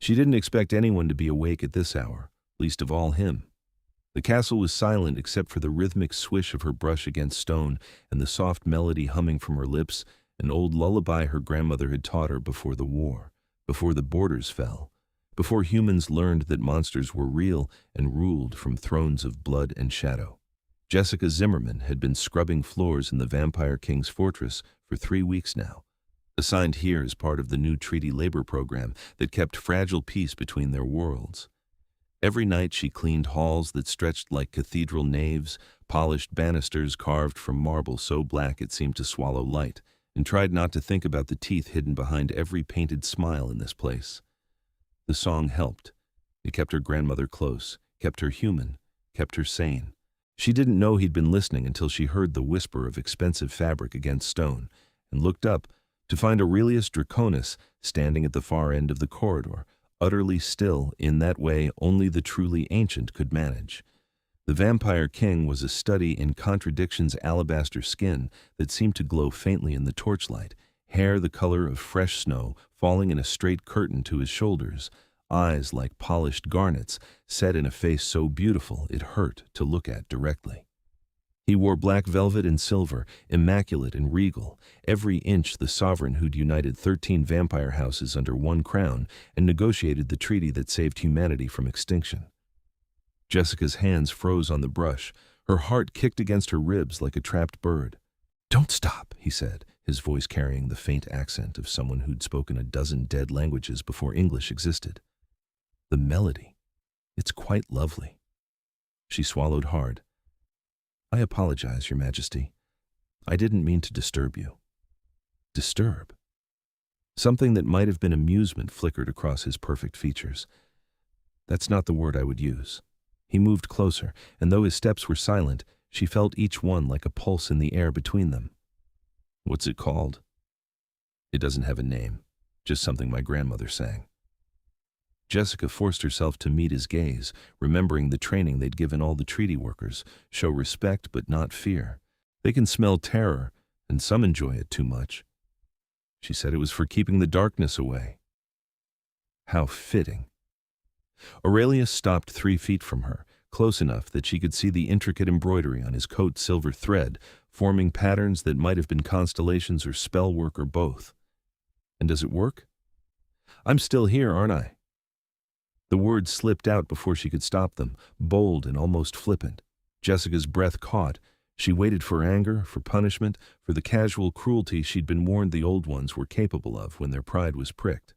She didn't expect anyone to be awake at this hour, least of all him. The castle was silent except for the rhythmic swish of her brush against stone and the soft melody humming from her lips, an old lullaby her grandmother had taught her before the war, before the borders fell, before humans learned that monsters were real and ruled from thrones of blood and shadow. Jessica Zimmerman had been scrubbing floors in the Vampire King's fortress for 3 weeks now, assigned here as part of the new treaty labor program that kept fragile peace between their worlds. Every night she cleaned halls that stretched like cathedral naves, polished banisters carved from marble so black it seemed to swallow light, and tried not to think about the teeth hidden behind every painted smile in this place. The song helped. It kept her grandmother close, kept her human, kept her sane. She didn't know he'd been listening until she heard the whisper of expensive fabric against stone, and looked up to find Aurelius Draconis standing at the far end of the corridor, utterly still in that way only the truly ancient could manage. The Vampire King was a study in contradiction's alabaster skin that seemed to glow faintly in the torchlight, hair the color of fresh snow falling in a straight curtain to his shoulders, eyes like polished garnets set in a face so beautiful it hurt to look at directly. He wore black velvet and silver, immaculate and regal, every inch the sovereign who'd united 13 vampire houses under one crown and negotiated the treaty that saved humanity from extinction. Jessica's hands froze on the brush. Her heart kicked against her ribs like a trapped bird. "Don't stop," he said, his voice carrying the faint accent of someone who'd spoken a dozen dead languages before English existed. "The melody. It's quite lovely." She swallowed hard. "I apologize, Your Majesty. I didn't mean to disturb you." Disturb? Something that might have been amusement flickered across his perfect features. "That's not the word I would use." He moved closer, and though his steps were silent, she felt each one like a pulse in the air between them. "What's it called?" "It doesn't have a name, just something my grandmother sang." Jessica forced herself to meet his gaze, remembering the training they'd given all the treaty workers: show respect but not fear. They can smell terror, and some enjoy it too much. She said it was for keeping the darkness away. How fitting. Aurelius stopped 3 feet from her, close enough that she could see the intricate embroidery on his coat's silver thread, forming patterns that might have been constellations or spell work or both. "And does it work?" "I'm still here, aren't I?" The words slipped out before she could stop them, bold and almost flippant. Jessica's breath caught. She waited for anger, for punishment, for the casual cruelty she'd been warned the old ones were capable of when their pride was pricked.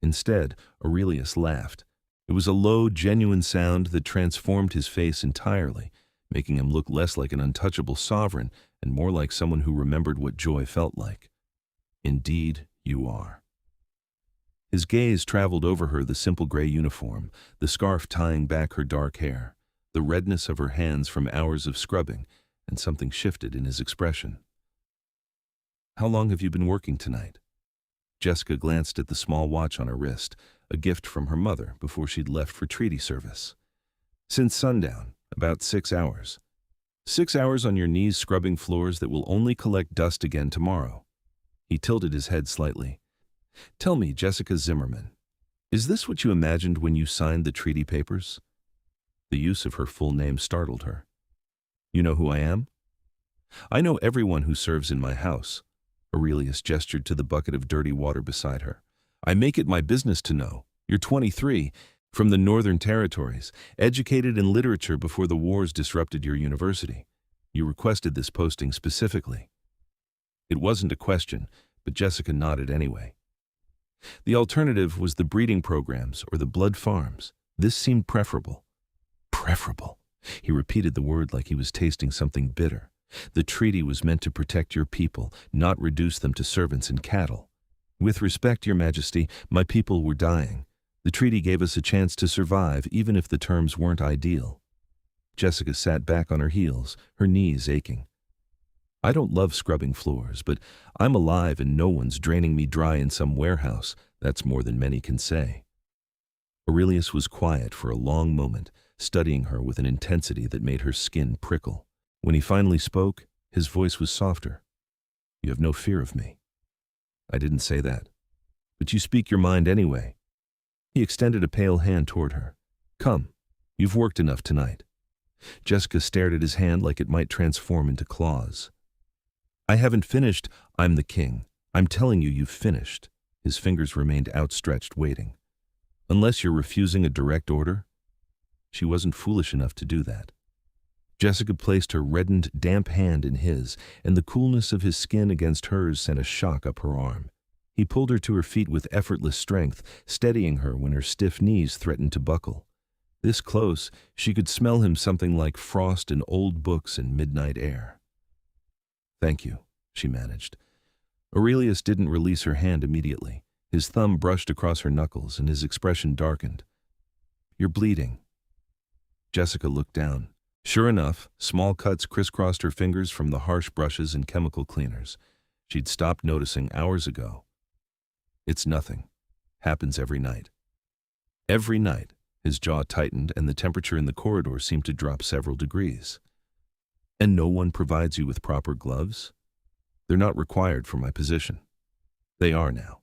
Instead, Aurelius laughed. It was a low, genuine sound that transformed his face entirely, making him look less like an untouchable sovereign and more like someone who remembered what joy felt like. "Indeed, you are." His gaze traveled over her, the simple gray uniform, the scarf tying back her dark hair, the redness of her hands from hours of scrubbing, and something shifted in his expression. "How long have you been working tonight?" Jessica glanced at the small watch on her wrist, a gift from her mother before she'd left for treaty service. "Since sundown, about 6 hours. 6 hours on your knees scrubbing floors that will only collect dust again tomorrow." He tilted his head slightly. "Tell me, Jessica Zimmerman, is this what you imagined when you signed the treaty papers?" The use of her full name startled her. "You know who I am?" "I know everyone who serves in my house." Aurelius gestured to the bucket of dirty water beside her. "I make it my business to know. You're 23, from the Northern Territories, educated in literature before the wars disrupted your university. You requested this posting specifically." It wasn't a question, but Jessica nodded anyway. The alternative was the breeding programs or the blood farms. This seemed preferable. Preferable. He repeated the word like he was tasting something bitter. The treaty was meant to protect your people, not reduce them to servants and cattle. "With respect, Your Majesty, my people were dying. The treaty gave us a chance to survive, even if the terms weren't ideal." Jessica sat back on her heels, her knees aching. "I don't love scrubbing floors, but I'm alive and no one's draining me dry in some warehouse. That's more than many can say." Aurelius was quiet for a long moment, studying her with an intensity that made her skin prickle. When he finally spoke, his voice was softer. "You have no fear of me." "I didn't say that. But you speak your mind anyway." He extended a pale hand toward her. Come, you've worked enough tonight. Jessica stared at his hand like it might transform into claws. I haven't finished. I'm the king. I'm telling you, you've finished. His fingers remained outstretched, waiting. Unless you're refusing a direct order? She wasn't foolish enough to do that. Jessica placed her reddened, damp hand in his, and the coolness of his skin against hers sent a shock up her arm. He pulled her to her feet with effortless strength, steadying her when her stiff knees threatened to buckle. This close, she could smell him something like frost in old books and midnight air. Thank you, she managed. Aurelius didn't release her hand immediately. His thumb brushed across her knuckles, and his expression darkened. You're bleeding. Jessica looked down. Sure enough, small cuts crisscrossed her fingers from the harsh brushes and chemical cleaners. She'd stopped noticing hours ago. It's nothing. Happens every night. Every night. His jaw tightened, and the temperature in the corridor seemed to drop several degrees. And no one provides you with proper gloves? They're not required for my position. They are now.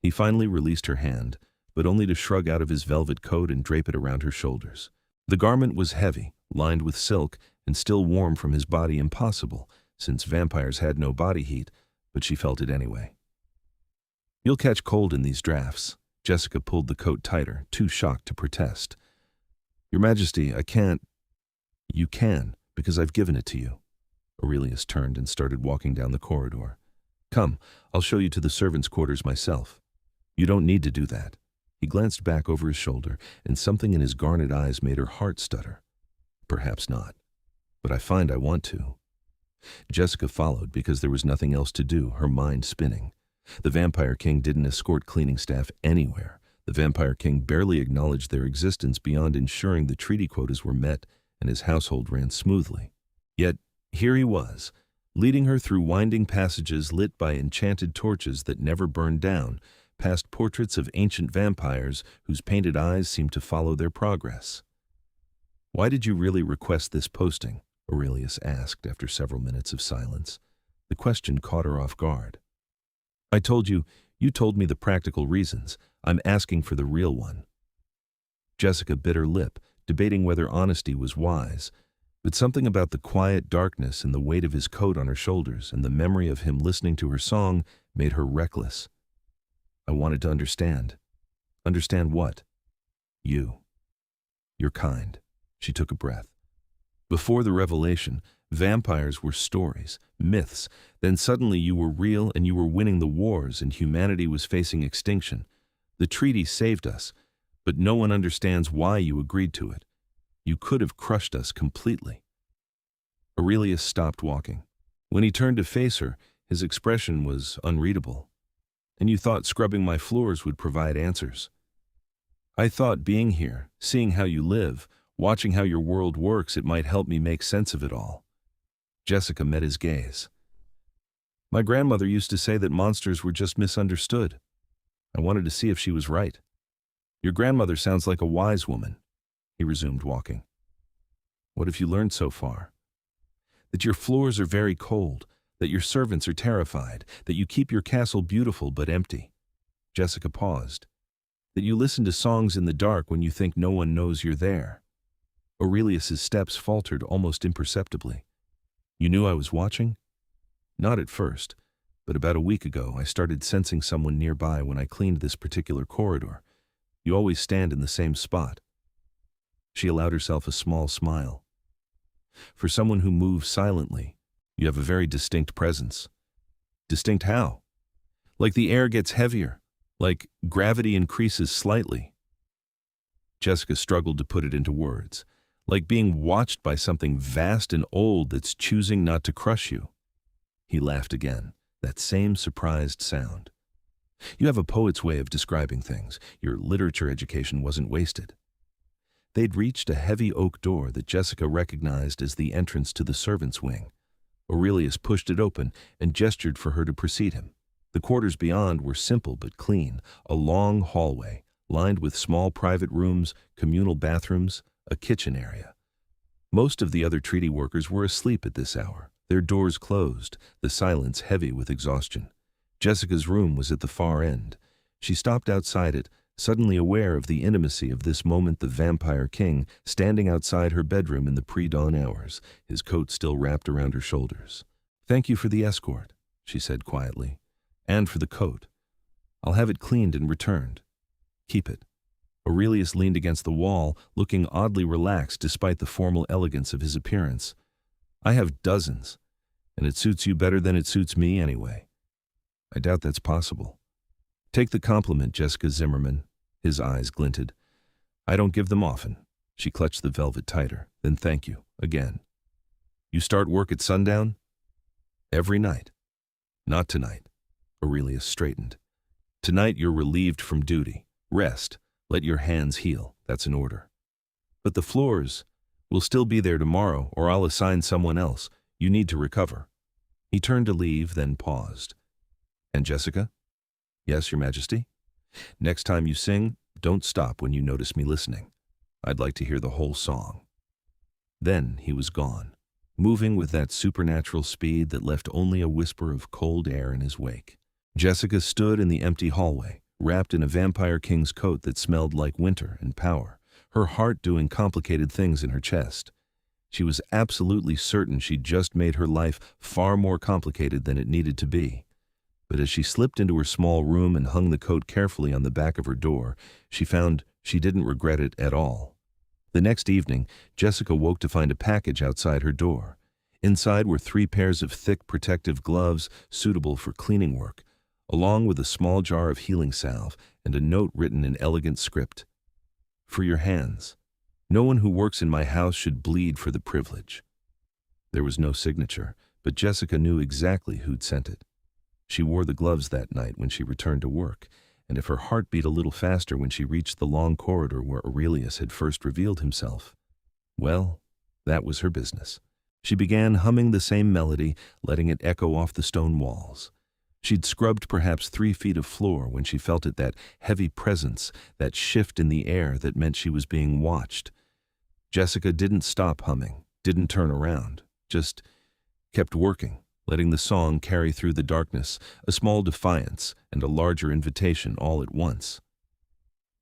He finally released her hand, but only to shrug out of his velvet coat and drape it around her shoulders. The garment was heavy, lined with silk, and still warm from his body. Impossible, since vampires had no body heat, but she felt it anyway. You'll catch cold in these drafts. Jessica pulled the coat tighter, too shocked to protest. Your Majesty, I can't. You can, because I've given it to you. Aurelius turned and started walking down the corridor. Come, I'll show you to the servants' quarters myself. You don't need to do that. He glanced back over his shoulder, and something in his garnet eyes made her heart stutter. Perhaps not, but I find I want to. Jessica followed because there was nothing else to do, her mind spinning. The Vampire King didn't escort cleaning staff anywhere. The Vampire King barely acknowledged their existence beyond ensuring the treaty quotas were met and his household ran smoothly. Yet, here he was, leading her through winding passages lit by enchanted torches that never burned down, past portraits of ancient vampires whose painted eyes seemed to follow their progress. Why did you really request this posting? Aurelius asked after several minutes of silence. The question caught her off guard. I told you, you told me the practical reasons. I'm asking for the real one. Jessica bit her lip, debating whether honesty was wise, but something about the quiet darkness and the weight of his coat on her shoulders and the memory of him listening to her song made her reckless. I wanted to understand. Understand what? You. You're kind. She took a breath. Before the revelation, vampires were stories, myths. Then suddenly you were real and you were winning the wars and humanity was facing extinction. The treaty saved us, but no one understands why you agreed to it. You could have crushed us completely. Aurelius stopped walking. When he turned to face her, his expression was unreadable. And you thought scrubbing my floors would provide answers. I thought being here, seeing how you live, watching how your world works, it might help me make sense of it all. Jessica met his gaze. My grandmother used to say that monsters were just misunderstood. I wanted to see if she was right. Your grandmother sounds like a wise woman. He resumed walking. What have you learned so far? That your floors are very cold, that your servants are terrified, that you keep your castle beautiful but empty. Jessica paused. That you listen to songs in the dark when you think no one knows you're there. Aurelius's steps faltered almost imperceptibly. You knew I was watching? Not at first, but about a week ago I started sensing someone nearby when I cleaned this particular corridor. You always stand in the same spot. She allowed herself a small smile. For someone who moves silently, you have a very distinct presence. Distinct how? Like the air gets heavier, like gravity increases slightly. Jessica struggled to put it into words. Like being watched by something vast and old that's choosing not to crush you. He laughed again, that same surprised sound. You have a poet's way of describing things. Your literature education wasn't wasted. They'd reached a heavy oak door that Jessica recognized as the entrance to the servants' wing. Aurelius pushed it open and gestured for her to precede him. The quarters beyond were simple but clean, a long hallway, lined with small private rooms, communal bathrooms, a kitchen area. Most of the other treaty workers were asleep at this hour, their doors closed, the silence heavy with exhaustion. Jessica's room was at the far end. She stopped outside it, suddenly aware of the intimacy of this moment, the vampire king, standing outside her bedroom in the pre-dawn hours, his coat still wrapped around her shoulders. "Thank you for the escort," she said quietly, "and for the coat. I'll have it cleaned and returned. Keep it." Aurelius leaned against the wall, looking oddly relaxed despite the formal elegance of his appearance. "I have dozens, and it suits you better than it suits me anyway." "I doubt that's possible." "Take the compliment, Jessica Zimmerman." His eyes glinted. "I don't give them often." She clutched the velvet tighter. "Then thank you, again." "You start work at sundown?" "Every night." "Not tonight." Aurelius straightened. "Tonight you're relieved from duty. Rest. Let your hands heal. That's an order." "But the floors will still be there tomorrow, or I'll assign someone else. You need to recover." He turned to leave, then paused. "And Jessica?" "Yes, Your Majesty?" "Next time you sing, don't stop when you notice me listening. I'd like to hear the whole song." Then he was gone, moving with that supernatural speed that left only a whisper of cold air in his wake. Jessica stood in the empty hallway, wrapped in a vampire king's coat that smelled like winter and power, her heart doing complicated things in her chest. She was absolutely certain she'd just made her life far more complicated than it needed to be. But as she slipped into her small room and hung the coat carefully on the back of her door, she found she didn't regret it at all. The next evening, Jessica woke to find a package outside her door. Inside were 3 pairs of thick protective gloves suitable for cleaning work, along with a small jar of healing salve and a note written in elegant script. "For your hands. No one who works in my house should bleed for the privilege." There was no signature, but Jessica knew exactly who'd sent it. She wore the gloves that night when she returned to work, and if her heart beat a little faster when she reached the long corridor where Aurelius had first revealed himself, well, that was her business. She began humming the same melody, letting it echo off the stone walls. She'd scrubbed perhaps 3 feet of floor when she felt it, that heavy presence, that shift in the air that meant she was being watched. Jessica didn't stop humming, didn't turn around, just kept working, letting the song carry through the darkness, a small defiance and a larger invitation all at once.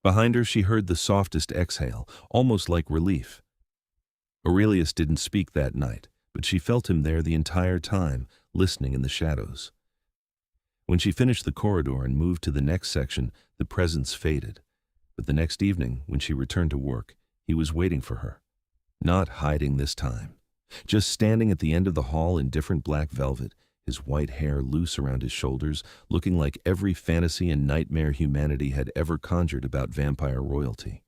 Behind her she heard the softest exhale, almost like relief. Aurelius didn't speak that night, but she felt him there the entire time, listening in the shadows. When she finished the corridor and moved to the next section, the presence faded. But the next evening, when she returned to work, he was waiting for her. Not hiding this time. Just standing at the end of the hall in different black velvet, his white hair loose around his shoulders, looking like every fantasy and nightmare humanity had ever conjured about vampire royalty.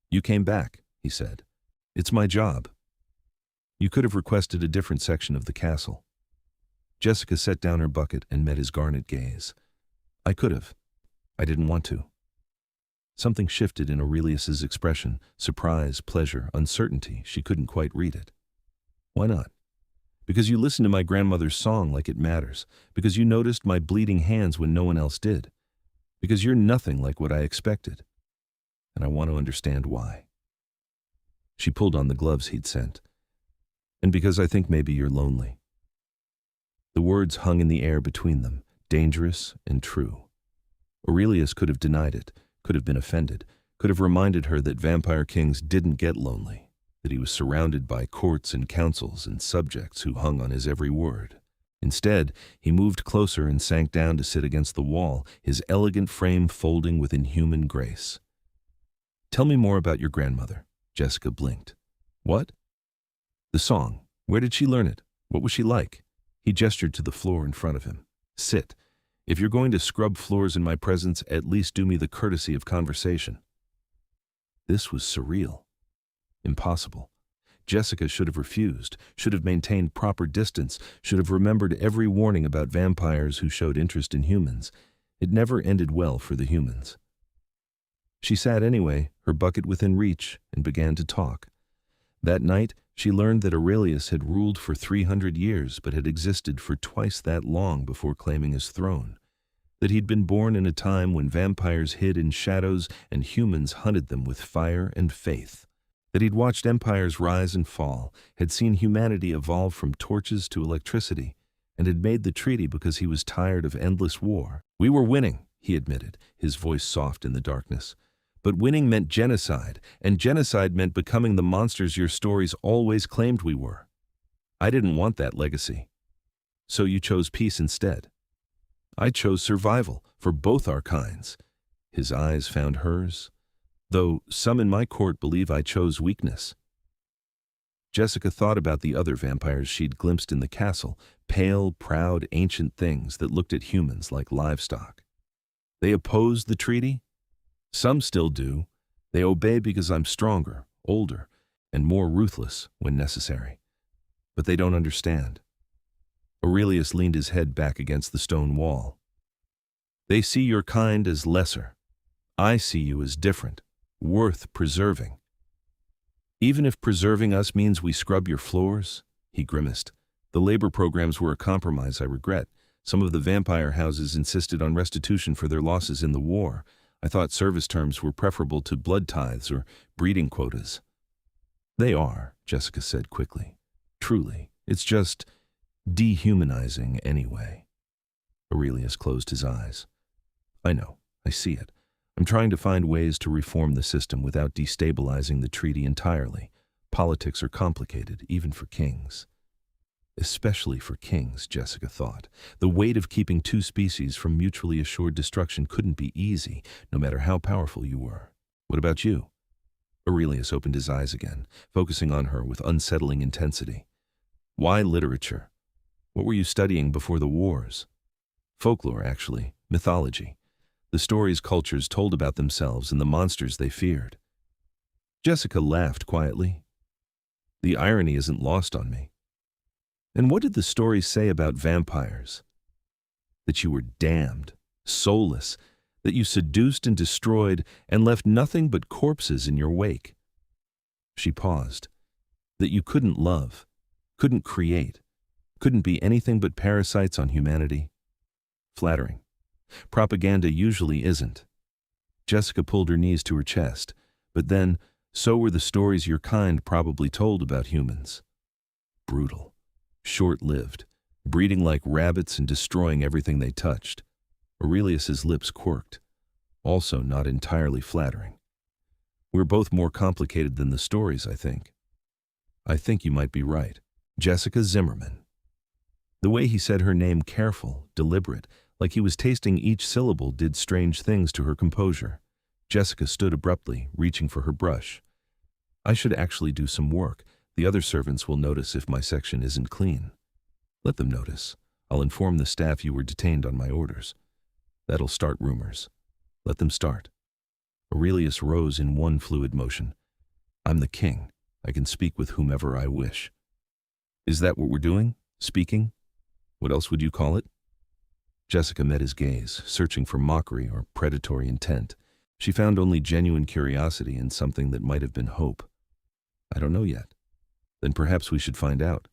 "You came back," he said. "It's my job. You could have requested a different section of the castle." Jessica set down her bucket and met his garnet gaze. "I could have. I didn't want to." Something shifted in Aurelius's expression, surprise, pleasure, uncertainty. She couldn't quite read it. "Why not?" "Because you listened to my grandmother's song like it matters. Because you noticed my bleeding hands when no one else did. Because you're nothing like what I expected. And I want to understand why." She pulled on the gloves he'd sent. "And because I think maybe you're lonely." The words hung in the air between them, dangerous and true. Aurelius could have denied it, could have been offended, could have reminded her that vampire kings didn't get lonely, that he was surrounded by courts and councils and subjects who hung on his every word. Instead, he moved closer and sank down to sit against the wall, his elegant frame folding with inhuman grace. "Tell me more about your grandmother." Jessica blinked. "What?" "The song. Where did she learn it? What was she like?" He gestured to the floor in front of him. "Sit. If you're going to scrub floors in my presence, at least do me the courtesy of conversation." This was surreal. Impossible. Jessica should have refused, should have maintained proper distance, should have remembered every warning about vampires who showed interest in humans. It never ended well for the humans. She sat anyway, her bucket within reach, and began to talk. That night, she learned that Aurelius had ruled for 300 years but had existed for twice that long before claiming his throne. That he'd been born in a time when vampires hid in shadows and humans hunted them with fire and faith. That he'd watched empires rise and fall, had seen humanity evolve from torches to electricity, and had made the treaty because he was tired of endless war. "We were winning," he admitted, his voice soft in the darkness. But winning meant genocide, and genocide meant becoming the monsters your stories always claimed we were. I didn't want that legacy. So you chose peace instead. I chose survival for both our kinds. His eyes found hers, though some in my court believe I chose weakness. Jessica thought about the other vampires she'd glimpsed in the castle, pale, proud, ancient things that looked at humans like livestock. They opposed the treaty? Some still do. They obey because I'm stronger, older, and more ruthless when necessary. But they don't understand. Aurelius leaned his head back against the stone wall. They see your kind as lesser. I see you as different, worth preserving. Even if preserving us means we scrub your floors, he grimaced. The labor programs were a compromise I regret. Some of the vampire houses insisted on restitution for their losses in the war. I thought service terms were preferable to blood tithes or breeding quotas. They are, Jessica said quickly. Truly, it's just dehumanizing anyway. Aurelius closed his eyes. I know, I see it. I'm trying to find ways to reform the system without destabilizing the treaty entirely. Politics are complicated, even for kings. Especially for kings, Jessica thought. The weight of keeping two species from mutually assured destruction couldn't be easy, no matter how powerful you were. What about you? Aurelius opened his eyes again, focusing on her with unsettling intensity. Why literature? What were you studying before the wars? Folklore, actually. Mythology. The stories cultures told about themselves and the monsters they feared. Jessica laughed quietly. The irony isn't lost on me. And what did the stories say about vampires? That you were damned, soulless, that you seduced and destroyed and left nothing but corpses in your wake. She paused. That you couldn't love, couldn't create, couldn't be anything but parasites on humanity. Flattering. Propaganda usually isn't. Jessica pulled her knees to her chest, but then, so were the stories your kind probably told about humans. Brutal. Short-lived, breeding like rabbits and destroying everything they touched. Aurelius's lips quirked. Also not entirely flattering. We're both more complicated than the stories, I think. I think you might be right. Jessica Zimmerman. The way he said her name, careful, deliberate, like he was tasting each syllable, did strange things to her composure. Jessica stood abruptly, reaching for her brush. I should actually do some work. The other servants will notice if my section isn't clean. Let them notice. I'll inform the staff you were detained on my orders. That'll start rumors. Let them start. Aurelius rose in one fluid motion. I'm the king. I can speak with whomever I wish. Is that what we're doing? Speaking? What else would you call it? Jessica met his gaze, searching for mockery or predatory intent. She found only genuine curiosity in something that might have been hope. I don't know yet. Then perhaps we should find out.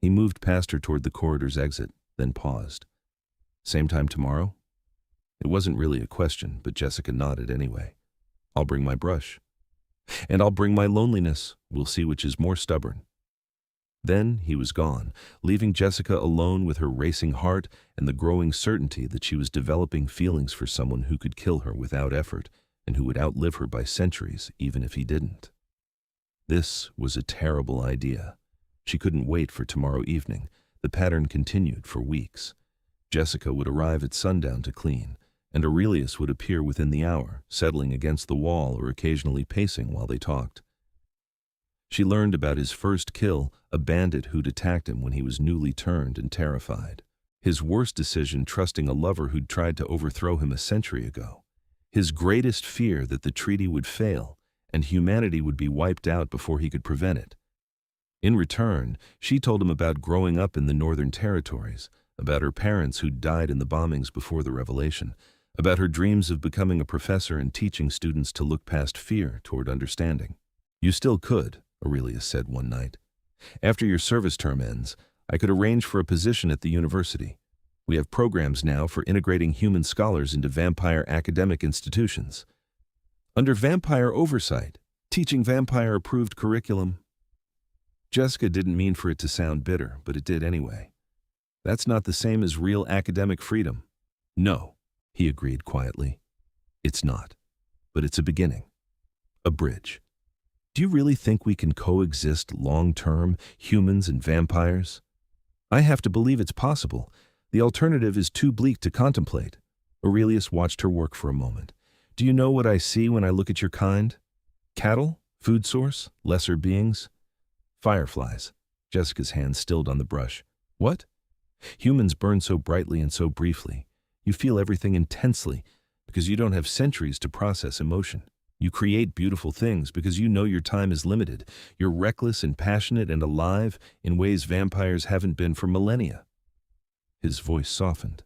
He moved past her toward the corridor's exit, then paused. Same time tomorrow? It wasn't really a question, but Jessica nodded anyway. I'll bring my brush. And I'll bring my loneliness. We'll see which is more stubborn. Then he was gone, leaving Jessica alone with her racing heart and the growing certainty that she was developing feelings for someone who could kill her without effort and who would outlive her by centuries, even if he didn't. This was a terrible idea. She couldn't wait for tomorrow evening. The pattern continued for weeks. Jessica would arrive at sundown to clean, and Aurelius would appear within the hour, settling against the wall or occasionally pacing while they talked. She learned about his first kill, a bandit who'd attacked him when he was newly turned and terrified. His worst decision, trusting a lover who'd tried to overthrow him a century ago. His greatest fear, that the treaty would fail and humanity would be wiped out before he could prevent it. In return, she told him about growing up in the Northern Territories, about her parents who'd died in the bombings before the revelation, about her dreams of becoming a professor and teaching students to look past fear toward understanding. You still could, Aurelius said one night. After your service term ends, I could arrange for a position at the university. We have programs now for integrating human scholars into vampire academic institutions. Under vampire oversight, teaching vampire-approved curriculum. Jessica didn't mean for it to sound bitter, but it did anyway. That's not the same as real academic freedom. No, he agreed quietly. It's not, but it's a beginning. A bridge. Do you really think we can coexist long-term, humans and vampires? I have to believe it's possible. The alternative is too bleak to contemplate. Aurelius watched her work for a moment. Do you know what I see when I look at your kind? Cattle? Food source? Lesser beings? Fireflies. Jessica's hand stilled on the brush. What? Humans burn so brightly and so briefly. You feel everything intensely because you don't have centuries to process emotion. You create beautiful things because you know your time is limited. You're reckless and passionate and alive in ways vampires haven't been for millennia. His voice softened.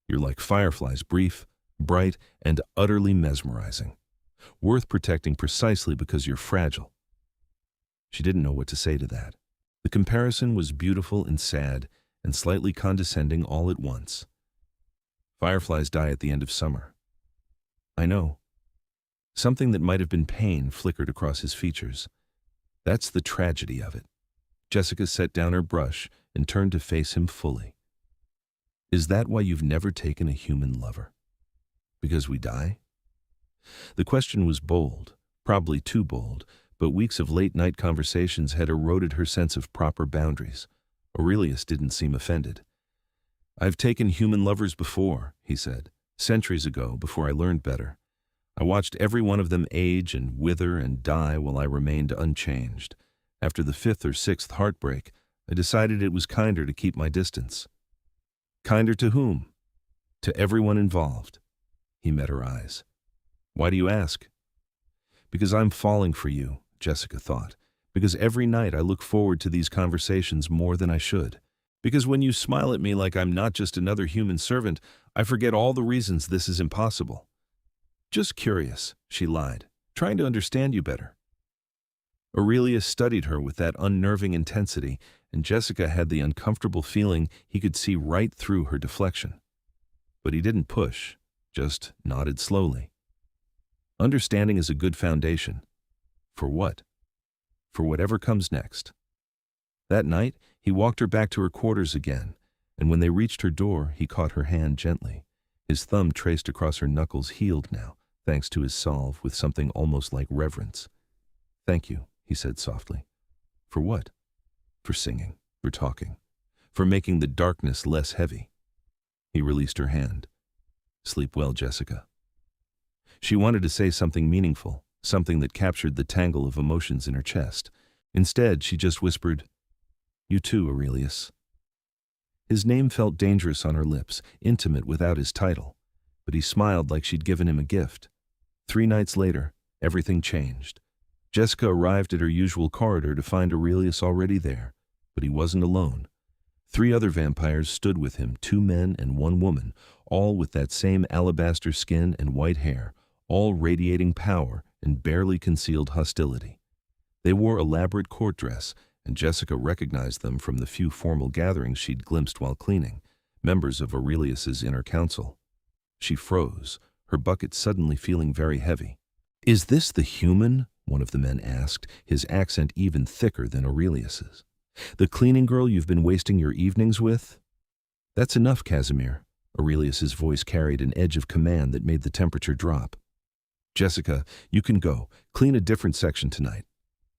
You're like fireflies, brief, bright, and utterly mesmerizing. Worth protecting precisely because you're fragile. She didn't know what to say to that. The comparison was beautiful and sad and slightly condescending all at once. Fireflies die at the end of summer. I know. Something that might have been pain flickered across his features. That's the tragedy of it. Jessica set down her brush and turned to face him fully. Is that why you've never taken a human lover? Because we die? The question was bold, probably too bold, but weeks of late-night conversations had eroded her sense of proper boundaries. Aurelius didn't seem offended. I've taken human lovers before, he said, centuries ago, before I learned better. I watched every one of them age and wither and die while I remained unchanged. After the fifth or sixth heartbreak, I decided it was kinder to keep my distance. Kinder to whom? To everyone involved. He met her eyes. Why do you ask? Because I'm falling for you, Jessica thought. Because every night I look forward to these conversations more than I should. Because when you smile at me like I'm not just another human servant, I forget all the reasons this is impossible. Just curious, she lied, trying to understand you better. Aurelius studied her with that unnerving intensity, and Jessica had the uncomfortable feeling he could see right through her deflection. But he didn't push, just nodded slowly. Understanding is a good foundation. For what? For whatever comes next. That night, he walked her back to her quarters again, and when they reached her door, he caught her hand gently. His thumb traced across her knuckles, healed now, thanks to his salve, with something almost like reverence. Thank you, he said softly. For what? For singing, for talking, for making the darkness less heavy. He released her hand. Sleep well, Jessica. She wanted to say something meaningful, something that captured the tangle of emotions in her chest. Instead, she just whispered, You too, Aurelius. His name felt dangerous on her lips, intimate without his title, but he smiled like she'd given him a gift. 3 nights later, everything changed. Jessica arrived at her usual corridor to find Aurelius already there, but he wasn't alone. 3 other vampires stood with him, 2 men and 1 woman, all with that same alabaster skin and white hair, all radiating power and barely concealed hostility. They wore elaborate court dress, and Jessica recognized them from the few formal gatherings she'd glimpsed while cleaning, members of Aurelius's inner council. She froze, her bucket suddenly feeling very heavy. Is this the human? One of the men asked, his accent even thicker than Aurelius's. The cleaning girl you've been wasting your evenings with? That's enough, Casimir. Aurelius's voice carried an edge of command that made the temperature drop. Jessica, you can go. Clean a different section tonight.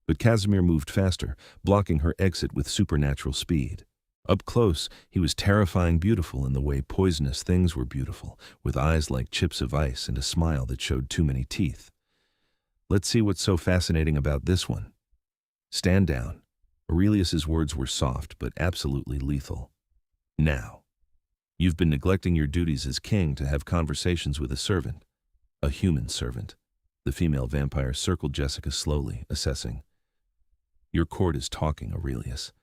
But Casimir moved faster, blocking her exit with supernatural speed. Up close, he was terrifying beautiful in the way poisonous things were beautiful, with eyes like chips of ice and a smile that showed too many teeth. Let's see what's so fascinating about this one. Stand down. Aurelius's words were soft but absolutely lethal. Now. You've been neglecting your duties as king to have conversations with a servant. A human servant. The female vampire circled Jessica slowly, assessing. Your court is talking, Aurelius.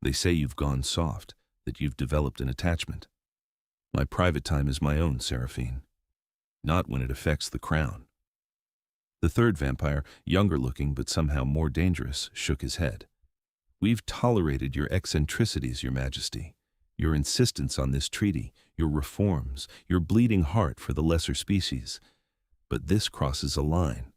They say you've gone soft, that you've developed an attachment. My private time is my own, Seraphine. Not when it affects the crown. The third vampire, younger looking but somehow more dangerous, shook his head. We've tolerated your eccentricities, Your Majesty. Your insistence on this treaty, your reforms, your bleeding heart for the lesser species. But this crosses a line.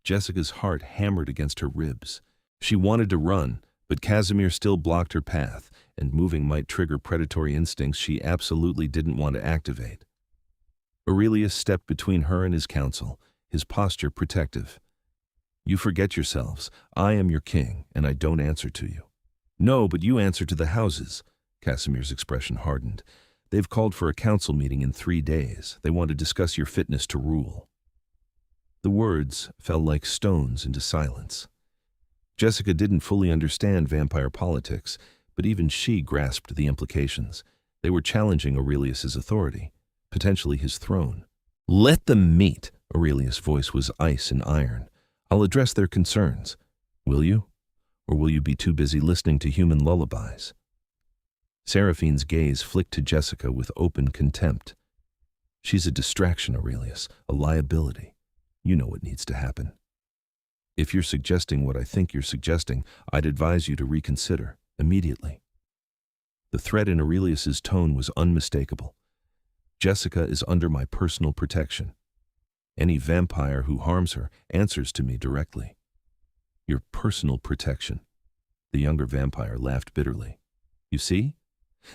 Jessica's heart hammered against her ribs. She wanted to run, but Casimir still blocked her path, and moving might trigger predatory instincts she absolutely didn't want to activate. Aurelius stepped between her and his council, his posture protective. "You forget yourselves. I am your king, and I don't answer to you." "No, but you answer to the houses." Casimir's expression hardened. "They've called for a council meeting in 3 days. They want to discuss your fitness to rule." The words fell like stones into silence. Jessica didn't fully understand vampire politics, but even she grasped the implications. They were challenging Aurelius's authority, potentially his throne. "Let them meet." Aurelius' voice was ice and iron. "I'll address their concerns. Will you? Or will you be too busy listening to human lullabies?" Seraphine's gaze flicked to Jessica with open contempt. "She's a distraction, Aurelius, a liability. You know what needs to happen. If you're suggesting what I think you're suggesting, I'd advise you to reconsider, immediately." The threat in Aurelius's tone was unmistakable. "Jessica is under my personal protection. Any vampire who harms her answers to me directly." "Your personal protection?" The younger vampire laughed bitterly. "You see?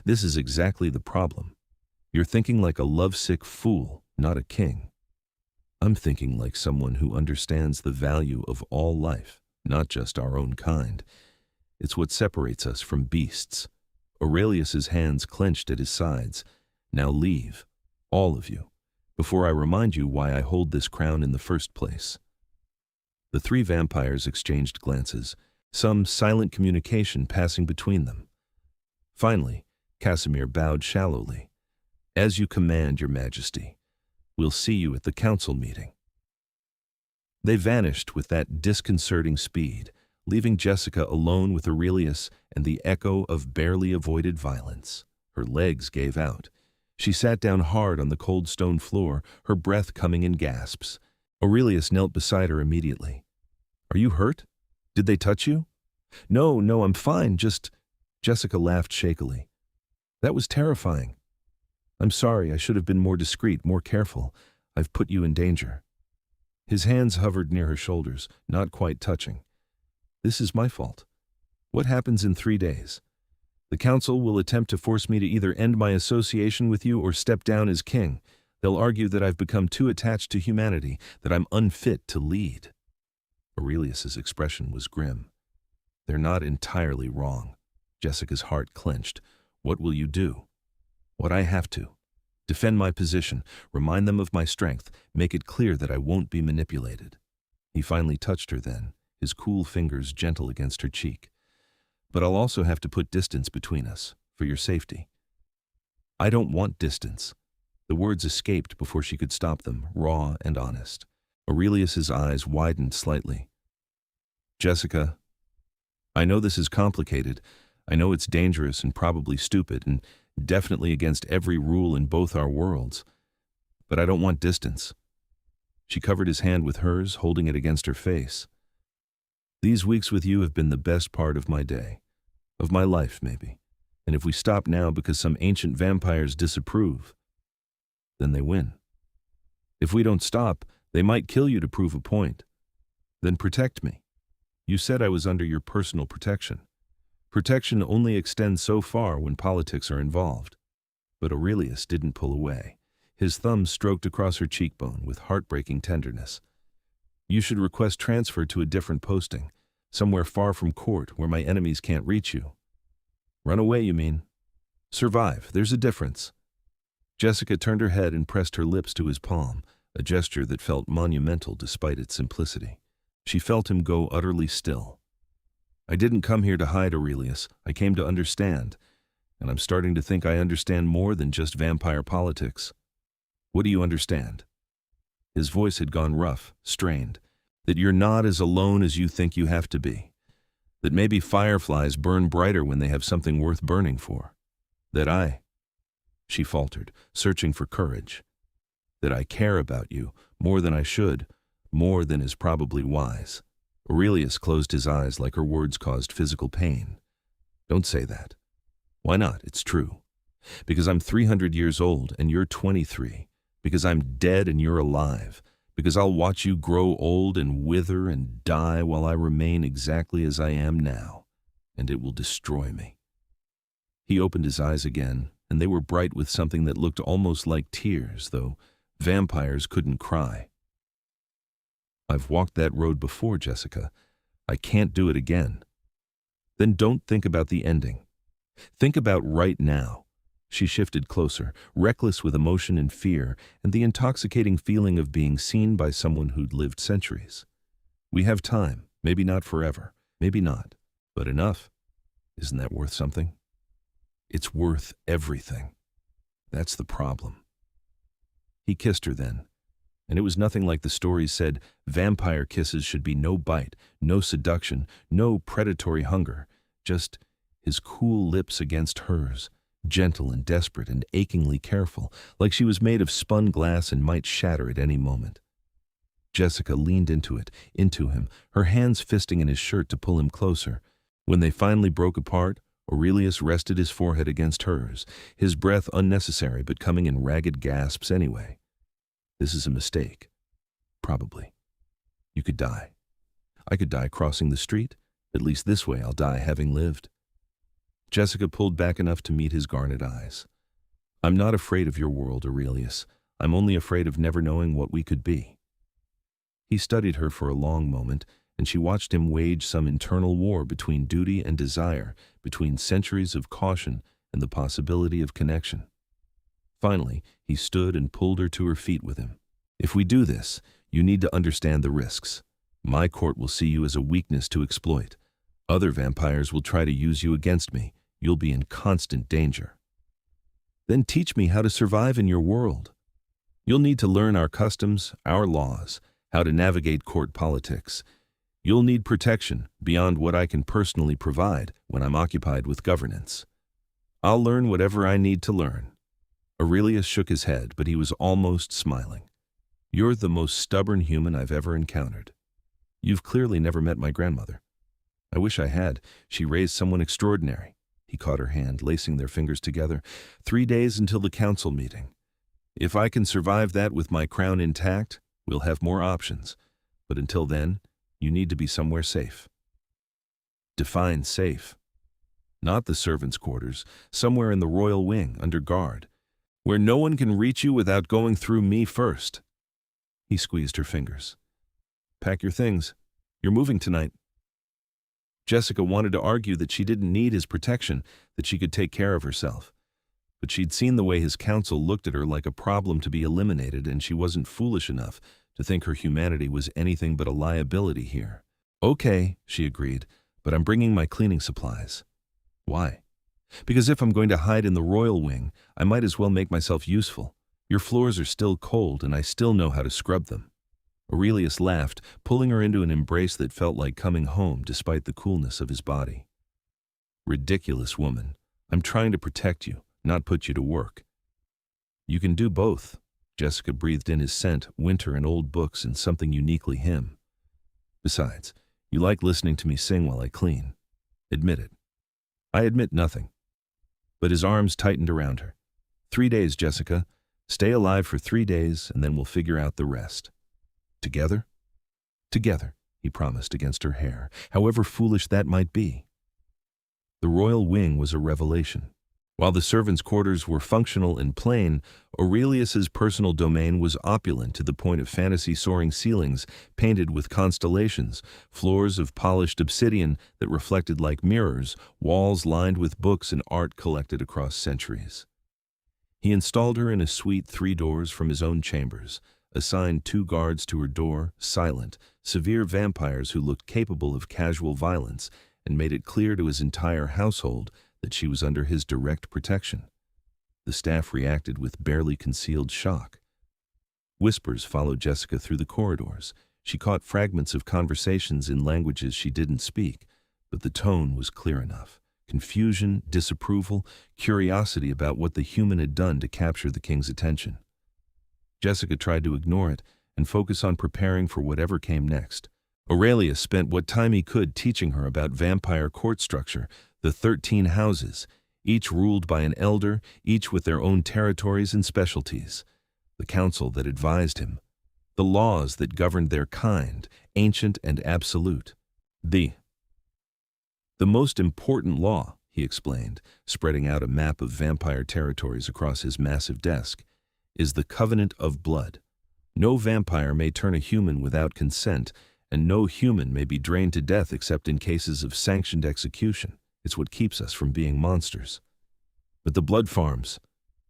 This is exactly the problem. You're thinking like a lovesick fool, not a king. I'm thinking like someone who understands the value of all life, not just our own kind. It's what separates us from beasts." Aurelius's hands clenched at his sides. "Now leave, all of you, before I remind you why I hold this crown in the first place." The 3 vampires exchanged glances, some silent communication passing between them. Finally, Casimir bowed shallowly. "As you command, Your Majesty. We'll see you at the council meeting." They vanished with that disconcerting speed, leaving Jessica alone with Aurelius and the echo of barely avoided violence. Her legs gave out. She sat down hard on the cold stone floor, her breath coming in gasps. Aurelius knelt beside her immediately. "Are you hurt? Did they touch you?" No, I'm fine, just..." Jessica laughed shakily. "That was terrifying. I'm sorry, I should have been more discreet, more careful. I've put you in danger." His hands hovered near her shoulders, not quite touching. "This is my fault. What happens in 3 days? The council will attempt to force me to either end my association with you or step down as king. They'll argue that I've become too attached to humanity, that I'm unfit to lead." Aurelius's expression was grim. "They're not entirely wrong." Jessica's heart clenched. "What will you do?" "What I have to. Defend my position, remind them of my strength, make it clear that I won't be manipulated." He finally touched her then, his cool fingers gentle against her cheek. "But I'll also have to put distance between us, for your safety." "I don't want distance." The words escaped before she could stop them, raw and honest. Aurelius's eyes widened slightly. "Jessica, I know this is complicated. I know it's dangerous and probably stupid and definitely against every rule in both our worlds. But I don't want distance." She covered his hand with hers, holding it against her face. "These weeks with you have been the best part of my day. Of my life, maybe. And if we stop now because some ancient vampires disapprove, then they win. If we don't stop, they might kill you to prove a point. Then protect me. You said I was under your personal protection. Protection only extends so far when politics are involved." But Aurelius didn't pull away. His thumb stroked across her cheekbone with heartbreaking tenderness. "You should request transfer to a different posting, somewhere far from court where my enemies can't reach you." "Run away, you mean?" "Survive, there's a difference." Jessica turned her head and pressed her lips to his palm, a gesture that felt monumental despite its simplicity. She felt him go utterly still. "I didn't come here to hide, Aurelius. I came to understand. And I'm starting to think I understand more than just vampire politics." "What do you understand?" His voice had gone rough, strained. "That you're not as alone as you think you have to be. That maybe fireflies burn brighter when they have something worth burning for. That I..." She faltered, searching for courage. "That I care about you, more than I should, more than is probably wise." Aurelius closed his eyes like her words caused physical pain. "Don't say that." "Why not? It's true. Because I'm 300 years old and you're 23. Because I'm dead and you're alive. Because I'll watch you grow old and wither and die while I remain exactly as I am now. And it will destroy me." He opened his eyes again, and they were bright with something that looked almost like tears, though Vampires couldn't cry. I've walked that road before, Jessica. I can't do it again. Then don't think about the ending. Think about right now. She shifted closer, reckless with emotion and fear, and the intoxicating feeling of being seen by someone who'd lived centuries. We have time, maybe not forever, maybe not, but enough. Isn't that worth something? It's worth everything. That's the problem. He kissed her then, and it was nothing like the stories said. Vampire kisses should be no bite, no seduction, no predatory hunger, just his cool lips against hers, gentle and desperate and achingly careful, like she was made of spun glass and might shatter at any moment. Jessica leaned into him, her hands fisting in his shirt to pull him closer. When they finally broke apart, Aurelius rested his forehead against hers, his breath unnecessary but coming in ragged gasps anyway. This is a mistake. Probably. You could die. I could die crossing the street. At least this way I'll die having lived. Jessica pulled back enough to meet his garnet eyes. I'm not afraid of your world, Aurelius. I'm only afraid of never knowing what we could be. He studied her for a long moment, and she watched him wage some internal war between duty and desire, between centuries of caution and the possibility of connection. Finally, he stood and pulled her to her feet with him. If we do this, you need to understand the risks. My court will see you as a weakness to exploit. Other vampires will try to use you against me. You'll be in constant danger. Then teach me how to survive in your world. You'll need to learn our customs, our laws, how to navigate court politics. You'll need protection beyond what I can personally provide when I'm occupied with governance. I'll learn whatever I need to learn. Aurelius shook his head, but he was almost smiling. You're the most stubborn human I've ever encountered. You've clearly never met my grandmother. I wish I had. She raised someone extraordinary. He caught her hand, lacing their fingers together. 3 days until the council meeting. If I can survive that with my crown intact, we'll have more options. But until then, you need to be somewhere safe. Define safe. Not the servants' quarters, somewhere in the royal wing, under guard, where no one can reach you without going through me first. He squeezed her fingers. Pack your things. You're moving tonight. Jessica wanted to argue that she didn't need his protection, that she could take care of herself. But she'd seen the way his counsel looked at her like a problem to be eliminated, and she wasn't foolish enough to think her humanity was anything but a liability here. Okay, she agreed, but I'm bringing my cleaning supplies. Why? Because if I'm going to hide in the royal wing, I might as well make myself useful. Your floors are still cold, and I still know how to scrub them. Aurelius laughed, pulling her into an embrace that felt like coming home despite the coolness of his body. Ridiculous woman. I'm trying to protect you, not put you to work. You can do both. Jessica breathed in his scent, winter and old books, and something uniquely him. Besides, you like listening to me sing while I clean. Admit it. I admit nothing. But his arms tightened around her. 3 days, Jessica. Stay alive for 3 days, and then we'll figure out the rest. Together? Together, he promised against her hair, however foolish that might be. The royal wing was a revelation. While the servants' quarters were functional and plain, Aurelius's personal domain was opulent to the point of fantasy-soaring ceilings painted with constellations, floors of polished obsidian that reflected like mirrors, walls lined with books and art collected across centuries. He installed her in a suite 3 doors from his own chambers, assigned 2 guards to her door, silent, severe vampires who looked capable of casual violence, and made it clear to his entire household that she was under his direct protection. The staff reacted with barely concealed shock. Whispers followed Jessica through the corridors. She caught fragments of conversations in languages she didn't speak, but the tone was clear enough. Confusion, disapproval, curiosity about what the human had done to capture the king's attention. Jessica tried to ignore it and focus on preparing for whatever came next. Aurelius spent what time he could teaching her about vampire court structure, the 13 houses, each ruled by an elder, each with their own territories and specialties, the council that advised him, the laws that governed their kind, ancient and absolute. The most important law, he explained, spreading out a map of vampire territories across his massive desk, is the covenant of blood. No vampire may turn a human without consent, and no human may be drained to death except in cases of sanctioned execution. It's what keeps us from being monsters. But the blood farms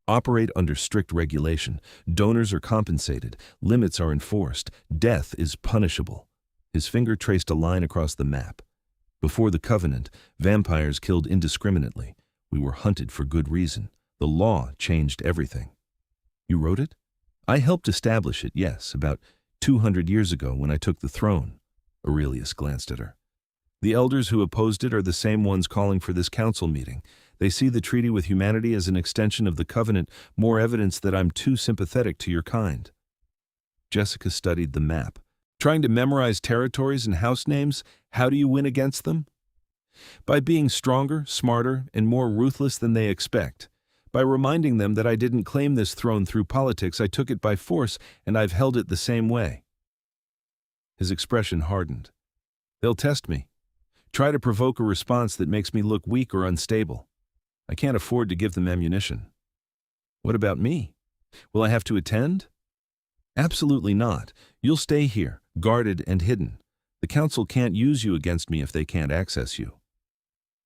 operate under strict regulation. Donors are compensated. Limits are enforced. Death is punishable. His finger traced a line across the map. Before the covenant, vampires killed indiscriminately. We were hunted for good reason. The law changed everything. You wrote it? I helped establish it, yes, about 200 years ago when I took the throne. Aurelius glanced at her. The elders who opposed it are the same ones calling for this council meeting. They see the treaty with humanity as an extension of the covenant, more evidence that I'm too sympathetic to your kind. Jessica studied the map. Trying to memorize territories and house names, how do you win against them? By being stronger, smarter, and more ruthless than they expect. By reminding them that I didn't claim this throne through politics, I took it by force, and I've held it the same way. His expression hardened. They'll test me. Try to provoke a response that makes me look weak or unstable. I can't afford to give them ammunition. What about me? Will I have to attend? Absolutely not. You'll stay here, guarded and hidden. The council can't use you against me if they can't access you.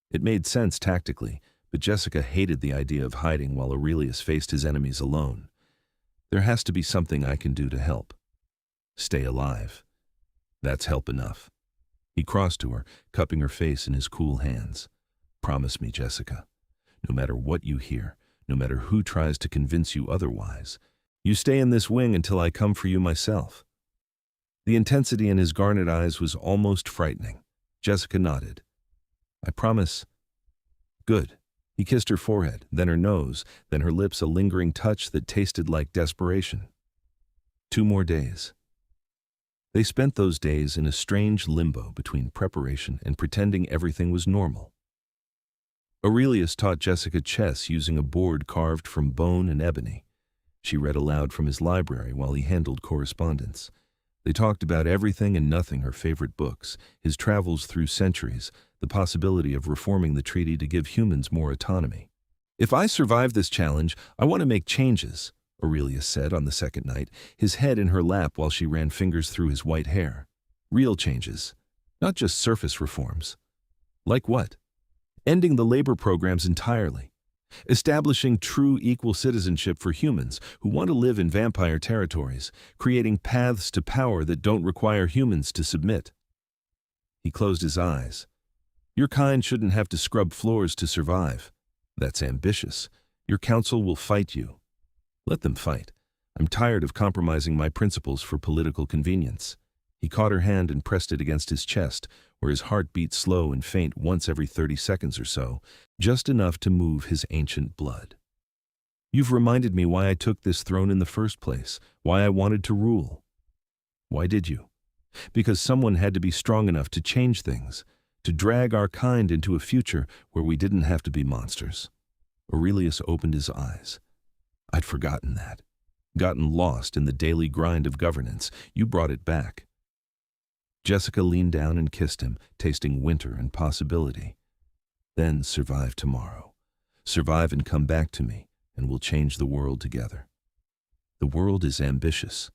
It made sense tactically, but Jessica hated the idea of hiding while Aurelius faced his enemies alone. There has to be something I can do to help. Stay alive. That's help enough. He crossed to her, cupping her face in his cool hands. Promise me, Jessica. No matter what you hear, no matter who tries to convince you otherwise, you stay in this wing until I come for you myself. The intensity in his garnet eyes was almost frightening. Jessica nodded. I promise. Good. He kissed her forehead, then her nose, then her lips, a lingering touch that tasted like desperation. 2 more days. They spent those days in a strange limbo between preparation and pretending everything was normal. Aurelius taught Jessica chess using a board carved from bone and ebony. She read aloud from his library while he handled correspondence. They talked about everything and nothing, her favorite books, his travels through centuries, the possibility of reforming the treaty to give humans more autonomy. If I survive this challenge, I want to make changes, Aurelius said on the second night, his head in her lap while she ran fingers through his white hair. Real changes, not just surface reforms. Like what? Ending the labor programs entirely. Establishing true equal citizenship for humans who want to live in vampire territories, creating paths to power that don't require humans to submit. He closed his eyes. Your kind shouldn't have to scrub floors to survive. That's ambitious. Your council will fight you. Let them fight. I'm tired of compromising my principles for political convenience. He caught her hand and pressed it against his chest, where his heart beat slow and faint once every 30 seconds or so, just enough to move his ancient blood. You've reminded me why I took this throne in the first place, why I wanted to rule. Why did you? Because someone had to be strong enough to change things, to drag our kind into a future where we didn't have to be monsters. Aurelius opened his eyes. I'd forgotten that. Gotten lost in the daily grind of governance. You brought it back. Jessica leaned down and kissed him, tasting winter and possibility. Then survive tomorrow. Survive and come back to me, and we'll change the world together. The world is ambitious.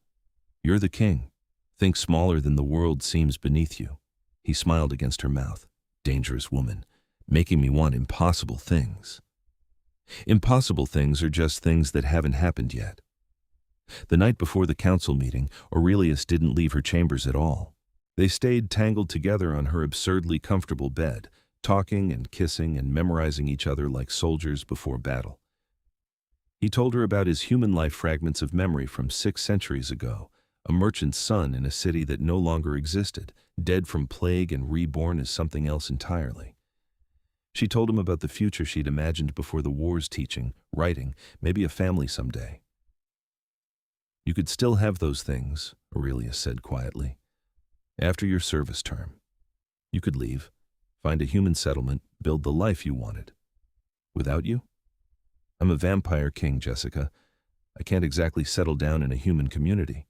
You're the king. Think smaller than the world seems beneath you. He smiled against her mouth. Dangerous woman, making me want impossible things. Impossible things are just things that haven't happened yet. The night before the council meeting, Aurelius didn't leave her chambers at all. They stayed tangled together on her absurdly comfortable bed, talking and kissing and memorizing each other like soldiers before battle. He told her about his human life fragments of memory from 6 centuries ago, a merchant's son in a city that no longer existed, dead from plague and reborn as something else entirely. She told him about the future she'd imagined before the wars, teaching, writing, maybe a family someday. You could still have those things, Aurelius said quietly. After your service term. You could leave, find a human settlement, build the life you wanted. Without you? I'm a vampire king, Jessica. I can't exactly settle down in a human community.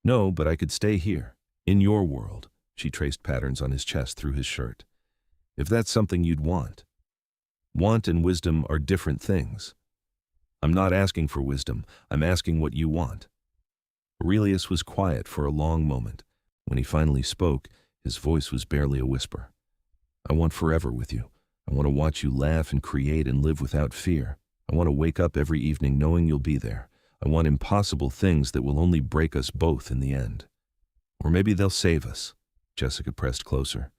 No, but I could stay here, in your world. She traced patterns on his chest through his shirt. If that's something you'd want. Want and wisdom are different things. I'm not asking for wisdom. I'm asking what you want." Aurelius was quiet for a long moment. When he finally spoke, his voice was barely a whisper. "I want forever with you. I want to watch you laugh and create and live without fear. I want to wake up every evening knowing you'll be there. I want impossible things that will only break us both in the end. Or maybe they'll save us." Jessica pressed closer.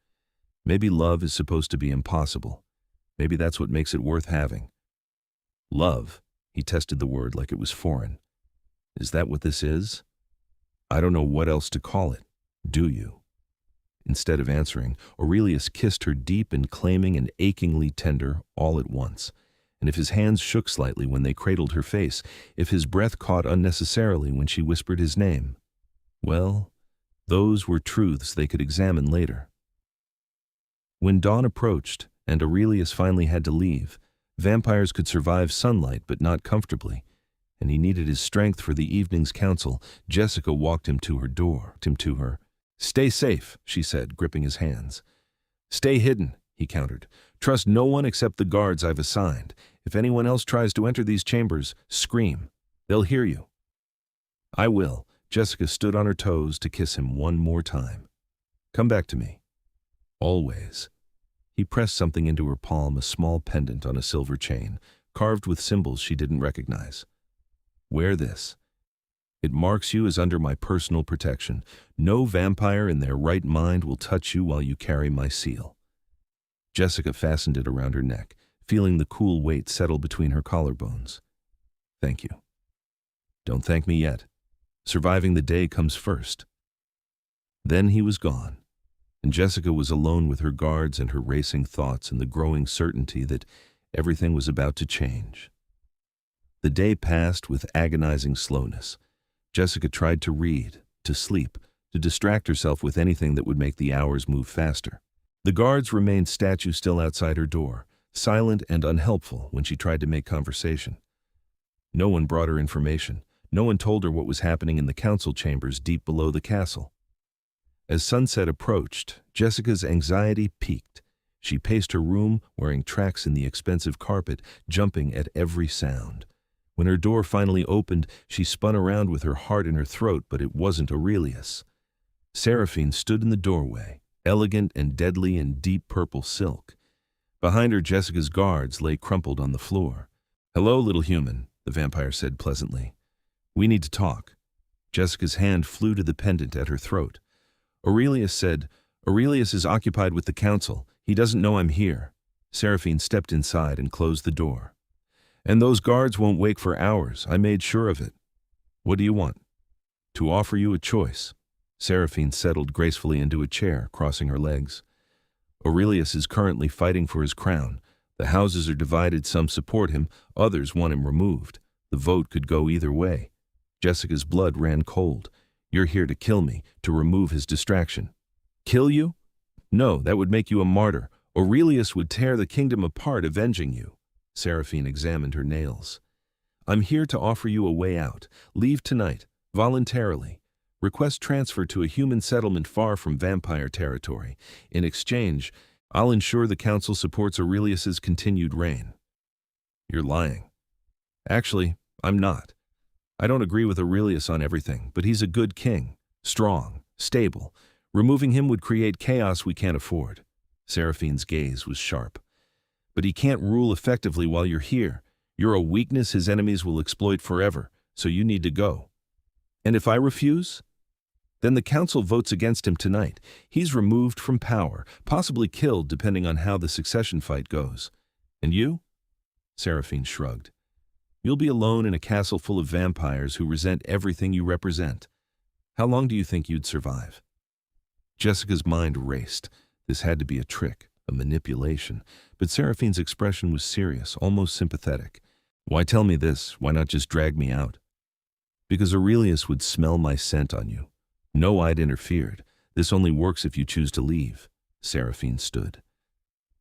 "Maybe love is supposed to be impossible. Maybe that's what makes it worth having." "Love?" He tested the word like it was foreign. "Is that what this is?" "I don't know what else to call it. Do you?" Instead of answering, Aurelius kissed her deep and claiming and achingly tender all at once. And if his hands shook slightly when they cradled her face, if his breath caught unnecessarily when she whispered his name, well, those were truths they could examine later. When dawn approached, and Aurelius finally had to leave, vampires could survive sunlight but not comfortably, and he needed his strength for the evening's council. Jessica walked him to her door. "Stay safe," she said, gripping his hands. "Stay hidden," he countered. "Trust no one except the guards I've assigned. If anyone else tries to enter these chambers, scream. They'll hear you." "I will." Jessica stood on her toes to kiss him one more time. "Come back to me. Always." He pressed something into her palm, a small pendant on a silver chain, carved with symbols she didn't recognize. "Wear this. It marks you as under my personal protection. No vampire in their right mind will touch you while you carry my seal." Jessica fastened it around her neck, feeling the cool weight settle between her collarbones. "Thank you." "Don't thank me yet. Surviving the day comes first." Then he was gone, and Jessica was alone with her guards and her racing thoughts and the growing certainty that everything was about to change. The day passed with agonizing slowness. Jessica tried to read, to sleep, to distract herself with anything that would make the hours move faster. The guards remained statue still outside her door, silent and unhelpful when she tried to make conversation. No one brought her information. No one told her what was happening in the council chambers deep below the castle. As sunset approached, Jessica's anxiety peaked. She paced her room, wearing tracks in the expensive carpet, jumping at every sound. When her door finally opened, she spun around with her heart in her throat, but it wasn't Aurelius. Seraphine stood in the doorway, elegant and deadly in deep purple silk. Behind her, Jessica's guards lay crumpled on the floor. "Hello, little human," the vampire said pleasantly. "We need to talk." Jessica's hand flew to the pendant at her throat. Aurelius said, "Aurelius is occupied with the council. He doesn't know I'm here." Seraphine stepped inside and closed the door. "And those guards won't wake for hours. I made sure of it." "What do you want?" "To offer you a choice." Seraphine settled gracefully into a chair, crossing her legs. "Aurelius is currently fighting for his crown. The houses are divided. Some support him, others want him removed. The vote could go either way." Jessica's blood ran cold. "You're here to kill me, to remove his distraction." "Kill you? No, that would make you a martyr. Aurelius would tear the kingdom apart avenging you." Seraphine examined her nails. "I'm here to offer you a way out. Leave tonight, voluntarily. Request transfer to a human settlement far from vampire territory. In exchange, I'll ensure the council supports Aurelius's continued reign." "You're lying." "Actually, I'm not. I don't agree with Aurelius on everything, but he's a good king, strong, stable. Removing him would create chaos we can't afford." Seraphine's gaze was sharp. "But he can't rule effectively while you're here. You're a weakness his enemies will exploit forever, so you need to go." "And if I refuse?" "Then the council votes against him tonight. He's removed from power, possibly killed depending on how the succession fight goes." "And you?" Seraphine shrugged. "You'll be alone in a castle full of vampires who resent everything you represent. How long do you think you'd survive?" Jessica's mind raced. This had to be a trick, a manipulation. But Seraphine's expression was serious, almost sympathetic. "Why tell me this? Why not just drag me out?" "Because Aurelius would smell my scent on you. No, I'd interfered. This only works if you choose to leave." Seraphine stood.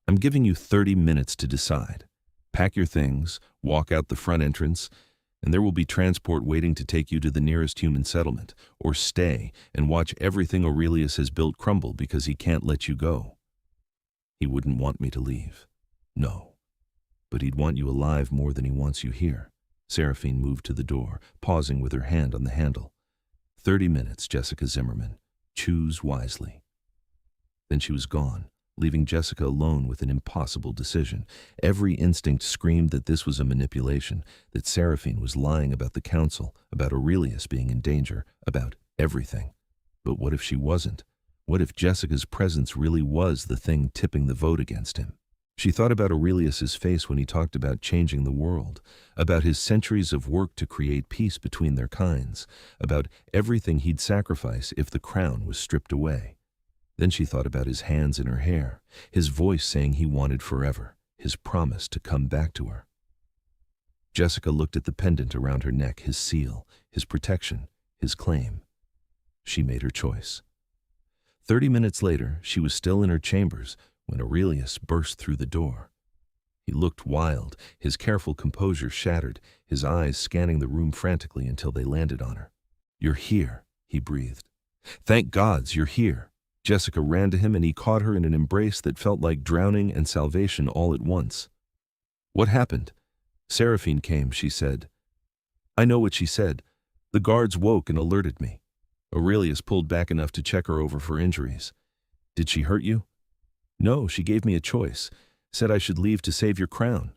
"I'm giving you 30 minutes to decide. Pack your things, walk out the front entrance, and there will be transport waiting to take you to the nearest human settlement. Or stay and watch everything Aurelius has built crumble because he can't let you go." "He wouldn't want me to leave." "No, but he'd want you alive more than he wants you here." Seraphine moved to the door, pausing with her hand on the handle. 30 minutes, Jessica Zimmerman. Choose wisely. Then she was gone, leaving Jessica alone with an impossible decision. Every instinct screamed that this was a manipulation, that Seraphine was lying about the council, about Aurelius being in danger, about everything. But what if she wasn't? What if Jessica's presence really was the thing tipping the vote against him? She thought about Aurelius's face when he talked about changing the world, about his centuries of work to create peace between their kinds, about everything he'd sacrifice if the crown was stripped away. Then she thought about his hands in her hair, his voice saying he wanted forever, his promise to come back to her. Jessica looked at the pendant around her neck, his seal, his protection, his claim. She made her choice. 30 minutes later, she was still in her chambers when Aurelius burst through the door. He looked wild, his careful composure shattered, his eyes scanning the room frantically until they landed on her. "You're here," he breathed. "Thank gods you're here." Jessica ran to him and he caught her in an embrace that felt like drowning and salvation all at once. "What happened?" "Seraphine came," she said. "I know what she said. The guards woke and alerted me. Aurelius pulled back enough to check her over for injuries." "Did she hurt you?" "No, she gave me a choice, said I should leave to save your crown."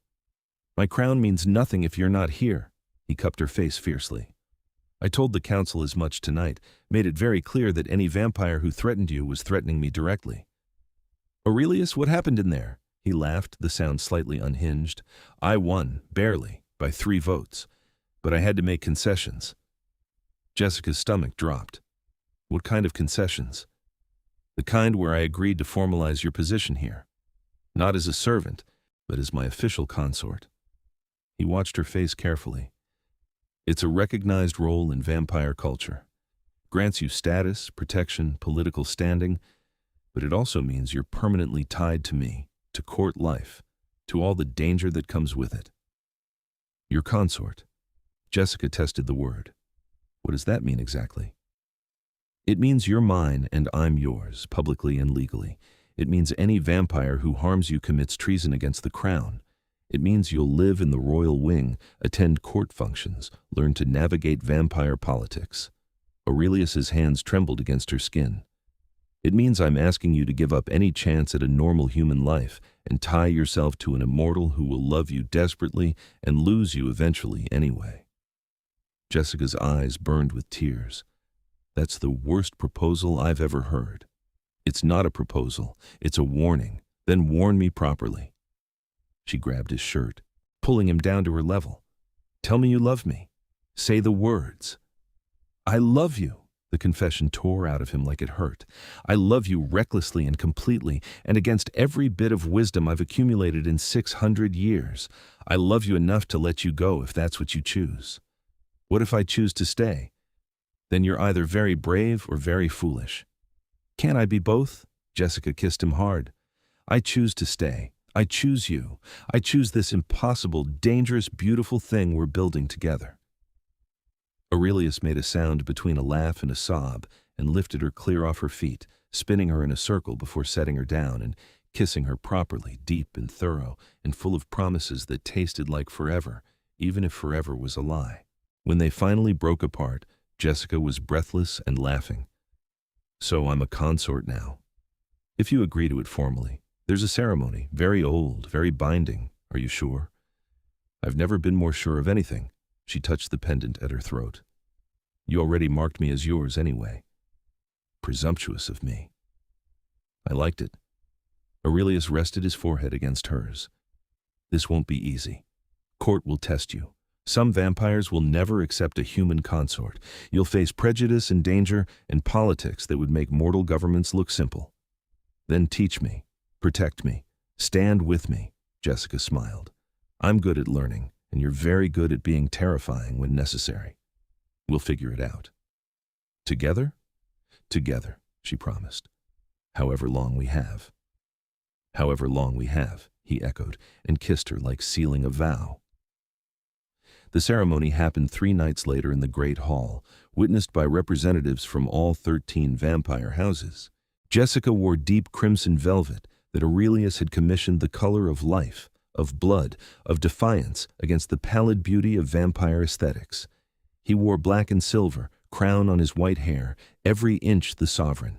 "My crown means nothing if you're not here." He cupped her face fiercely. "I told the council as much tonight, made it very clear that any vampire who threatened you was threatening me directly." "Aurelius, what happened in there?" He laughed, the sound slightly unhinged. "I won, barely, by 3 votes, but I had to make concessions." Jessica's stomach dropped. "What kind of concessions?" "The kind where I agreed to formalize your position here. Not as a servant, but as my official consort." He watched her face carefully. "It's a recognized role in vampire culture. Grants you status, protection, political standing, but it also means you're permanently tied to me, to court life, to all the danger that comes with it." "Your consort." Jessica tested the word. "What does that mean exactly?" "It means you're mine and I'm yours, publicly and legally. It means any vampire who harms you commits treason against the crown. It means you'll live in the royal wing, attend court functions, learn to navigate vampire politics." Aurelius's hands trembled against her skin. "It means I'm asking you to give up any chance at a normal human life and tie yourself to an immortal who will love you desperately and lose you eventually anyway." Jessica's eyes burned with tears. "That's the worst proposal I've ever heard." "It's not a proposal, it's a warning. Then warn me properly." She grabbed his shirt, pulling him down to her level. "Tell me you love me. Say the words." "I love you." The confession tore out of him like it hurt. "I love you recklessly and completely, and against every bit of wisdom I've accumulated in 600 years. I love you enough to let you go if that's what you choose." "What if I choose to stay?" "Then you're either very brave or very foolish." "Can't I be both?" Jessica kissed him hard. "I choose to stay. I choose you. I choose this impossible, dangerous, beautiful thing we're building together." Aurelius made a sound between a laugh and a sob and lifted her clear off her feet, spinning her in a circle before setting her down and kissing her properly, deep and thorough, and full of promises that tasted like forever, even if forever was a lie. When they finally broke apart, Jessica was breathless and laughing. "So I'm a consort now?" "If you agree to it formally. There's a ceremony, very old, very binding. Are you sure?" "I've never been more sure of anything." She touched the pendant at her throat. "You already marked me as yours anyway." "Presumptuous of me." I liked it. Aurelius rested his forehead against hers. "This won't be easy. Court will test you. Some vampires will never accept a human consort. You'll face prejudice and danger and politics that would make mortal governments look simple. Then teach me, protect me, stand with me." Jessica smiled. "I'm good at learning, and you're very good at being terrifying when necessary. We'll figure it out." "Together?" "Together," she promised. "However long we have." "However long we have," he echoed, and kissed her like sealing a vow. The ceremony happened 3 nights later in the Great Hall, witnessed by representatives from all 13 vampire houses. Jessica wore deep crimson velvet that Aurelius had commissioned the color of life, of blood, of defiance against the pallid beauty of vampire aesthetics. He wore black and silver, crown on his white hair, every inch the sovereign.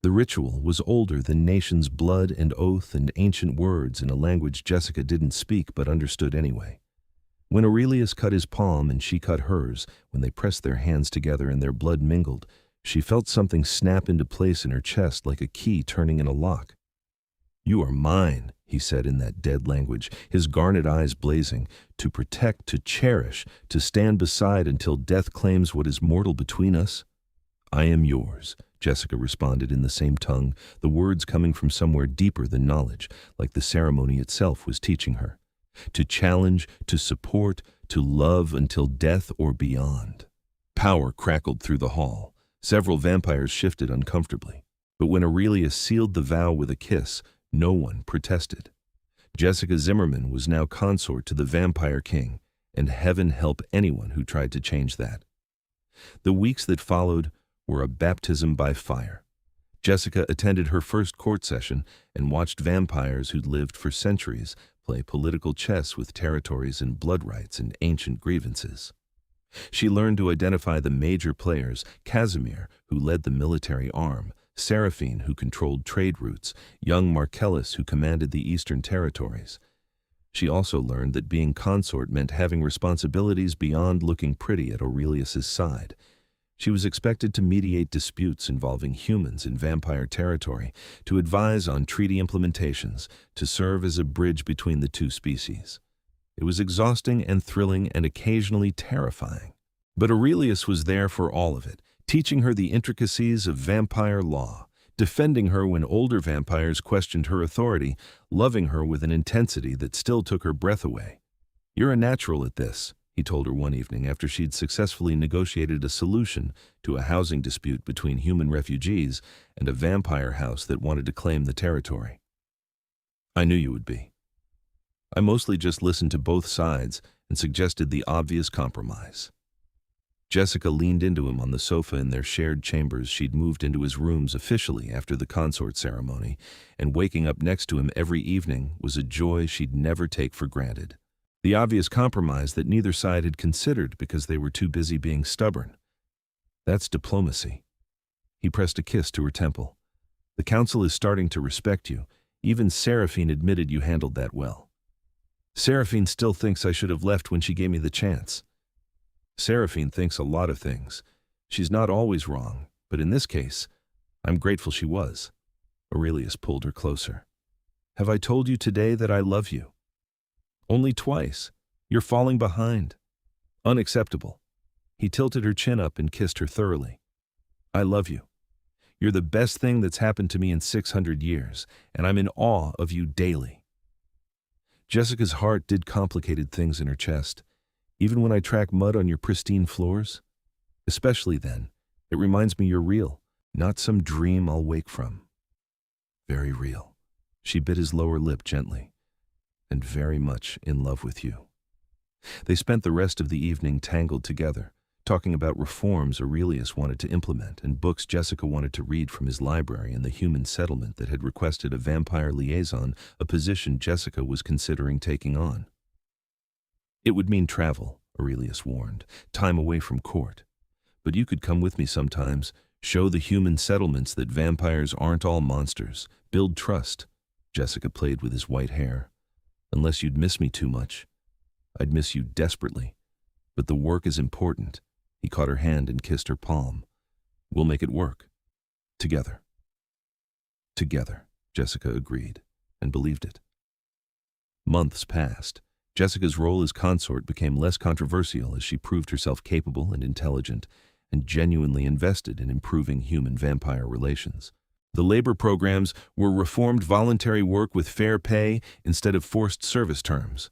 The ritual was older than nations' blood and oath and ancient words in a language Jessica didn't speak but understood anyway. When Aurelius cut his palm and she cut hers, when they pressed their hands together and their blood mingled, she felt something snap into place in her chest like a key turning in a lock. "You are mine," he said in that dead language, his garnet eyes blazing, "to protect, to cherish, to stand beside until death claims what is mortal between us." "I am yours," Jessica responded in the same tongue, the words coming from somewhere deeper than knowledge, like the ceremony itself was teaching her. To challenge, to support, to love until death or beyond. Power crackled through the hall. Several vampires shifted uncomfortably. But when Aurelius sealed the vow with a kiss, no one protested. Jessica Zimmerman was now consort to the Vampire King, and heaven help anyone who tried to change that. The weeks that followed were a baptism by fire. Jessica attended her first court session and watched vampires who'd lived for centuries play political chess with territories and blood rights and ancient grievances. She learned to identify the major players: Casimir, who led the military arm, Seraphine, who controlled trade routes, young Marcellus, who commanded the eastern territories. She also learned that being consort meant having responsibilities beyond looking pretty at Aurelius's side. She was expected to mediate disputes involving humans in vampire territory, to advise on treaty implementations, to serve as a bridge between the two species. It was exhausting and thrilling and occasionally terrifying. But Aurelius was there for all of it, teaching her the intricacies of vampire law, defending her when older vampires questioned her authority, loving her with an intensity that still took her breath away. "You're a natural at this," he told her one evening after she'd successfully negotiated a solution to a housing dispute between human refugees and a vampire house that wanted to claim the territory. "I knew you would be. I mostly just listened to both sides and suggested the obvious compromise." Jessica leaned into him on the sofa in their shared chambers. She'd moved into his rooms officially after the consort ceremony, and waking up next to him every evening was a joy she'd never take for granted. The obvious compromise that neither side had considered because they were too busy being stubborn. That's diplomacy. He pressed a kiss to her temple. "The council is starting to respect you. Even Seraphine admitted you handled that well." "Seraphine still thinks I should have left when she gave me the chance." "Seraphine thinks a lot of things. She's not always wrong, but in this case, I'm grateful she was." Aurelius pulled her closer. "Have I told you today that I love you?" "Only twice. You're falling behind." "Unacceptable." He tilted her chin up and kissed her thoroughly. "I love you. You're the best thing that's happened to me in 600 years, and I'm in awe of you daily." Jessica's heart did complicated things in her chest. "Even when I track mud on your pristine floors? Especially then. It reminds me you're real, not some dream I'll wake from." "Very real." She bit his lower lip gently. "And very much in love with you." They spent the rest of the evening tangled together, talking about reforms Aurelius wanted to implement and books Jessica wanted to read from his library in the human settlement that had requested a vampire liaison, a position Jessica was considering taking on. "It would mean travel," Aurelius warned, "time away from court. But you could come with me sometimes, show the human settlements that vampires aren't all monsters, build trust." Jessica played with his white hair. "Unless you'd miss me too much. I'd miss you desperately. But the work is important." He caught her hand and kissed her palm. "We'll make it work. Together." "Together," Jessica agreed, and believed it. Months passed. Jessica's role as consort became less controversial as she proved herself capable and intelligent, and genuinely invested in improving human-vampire relations. The labor programs were reformed: voluntary work with fair pay instead of forced service terms.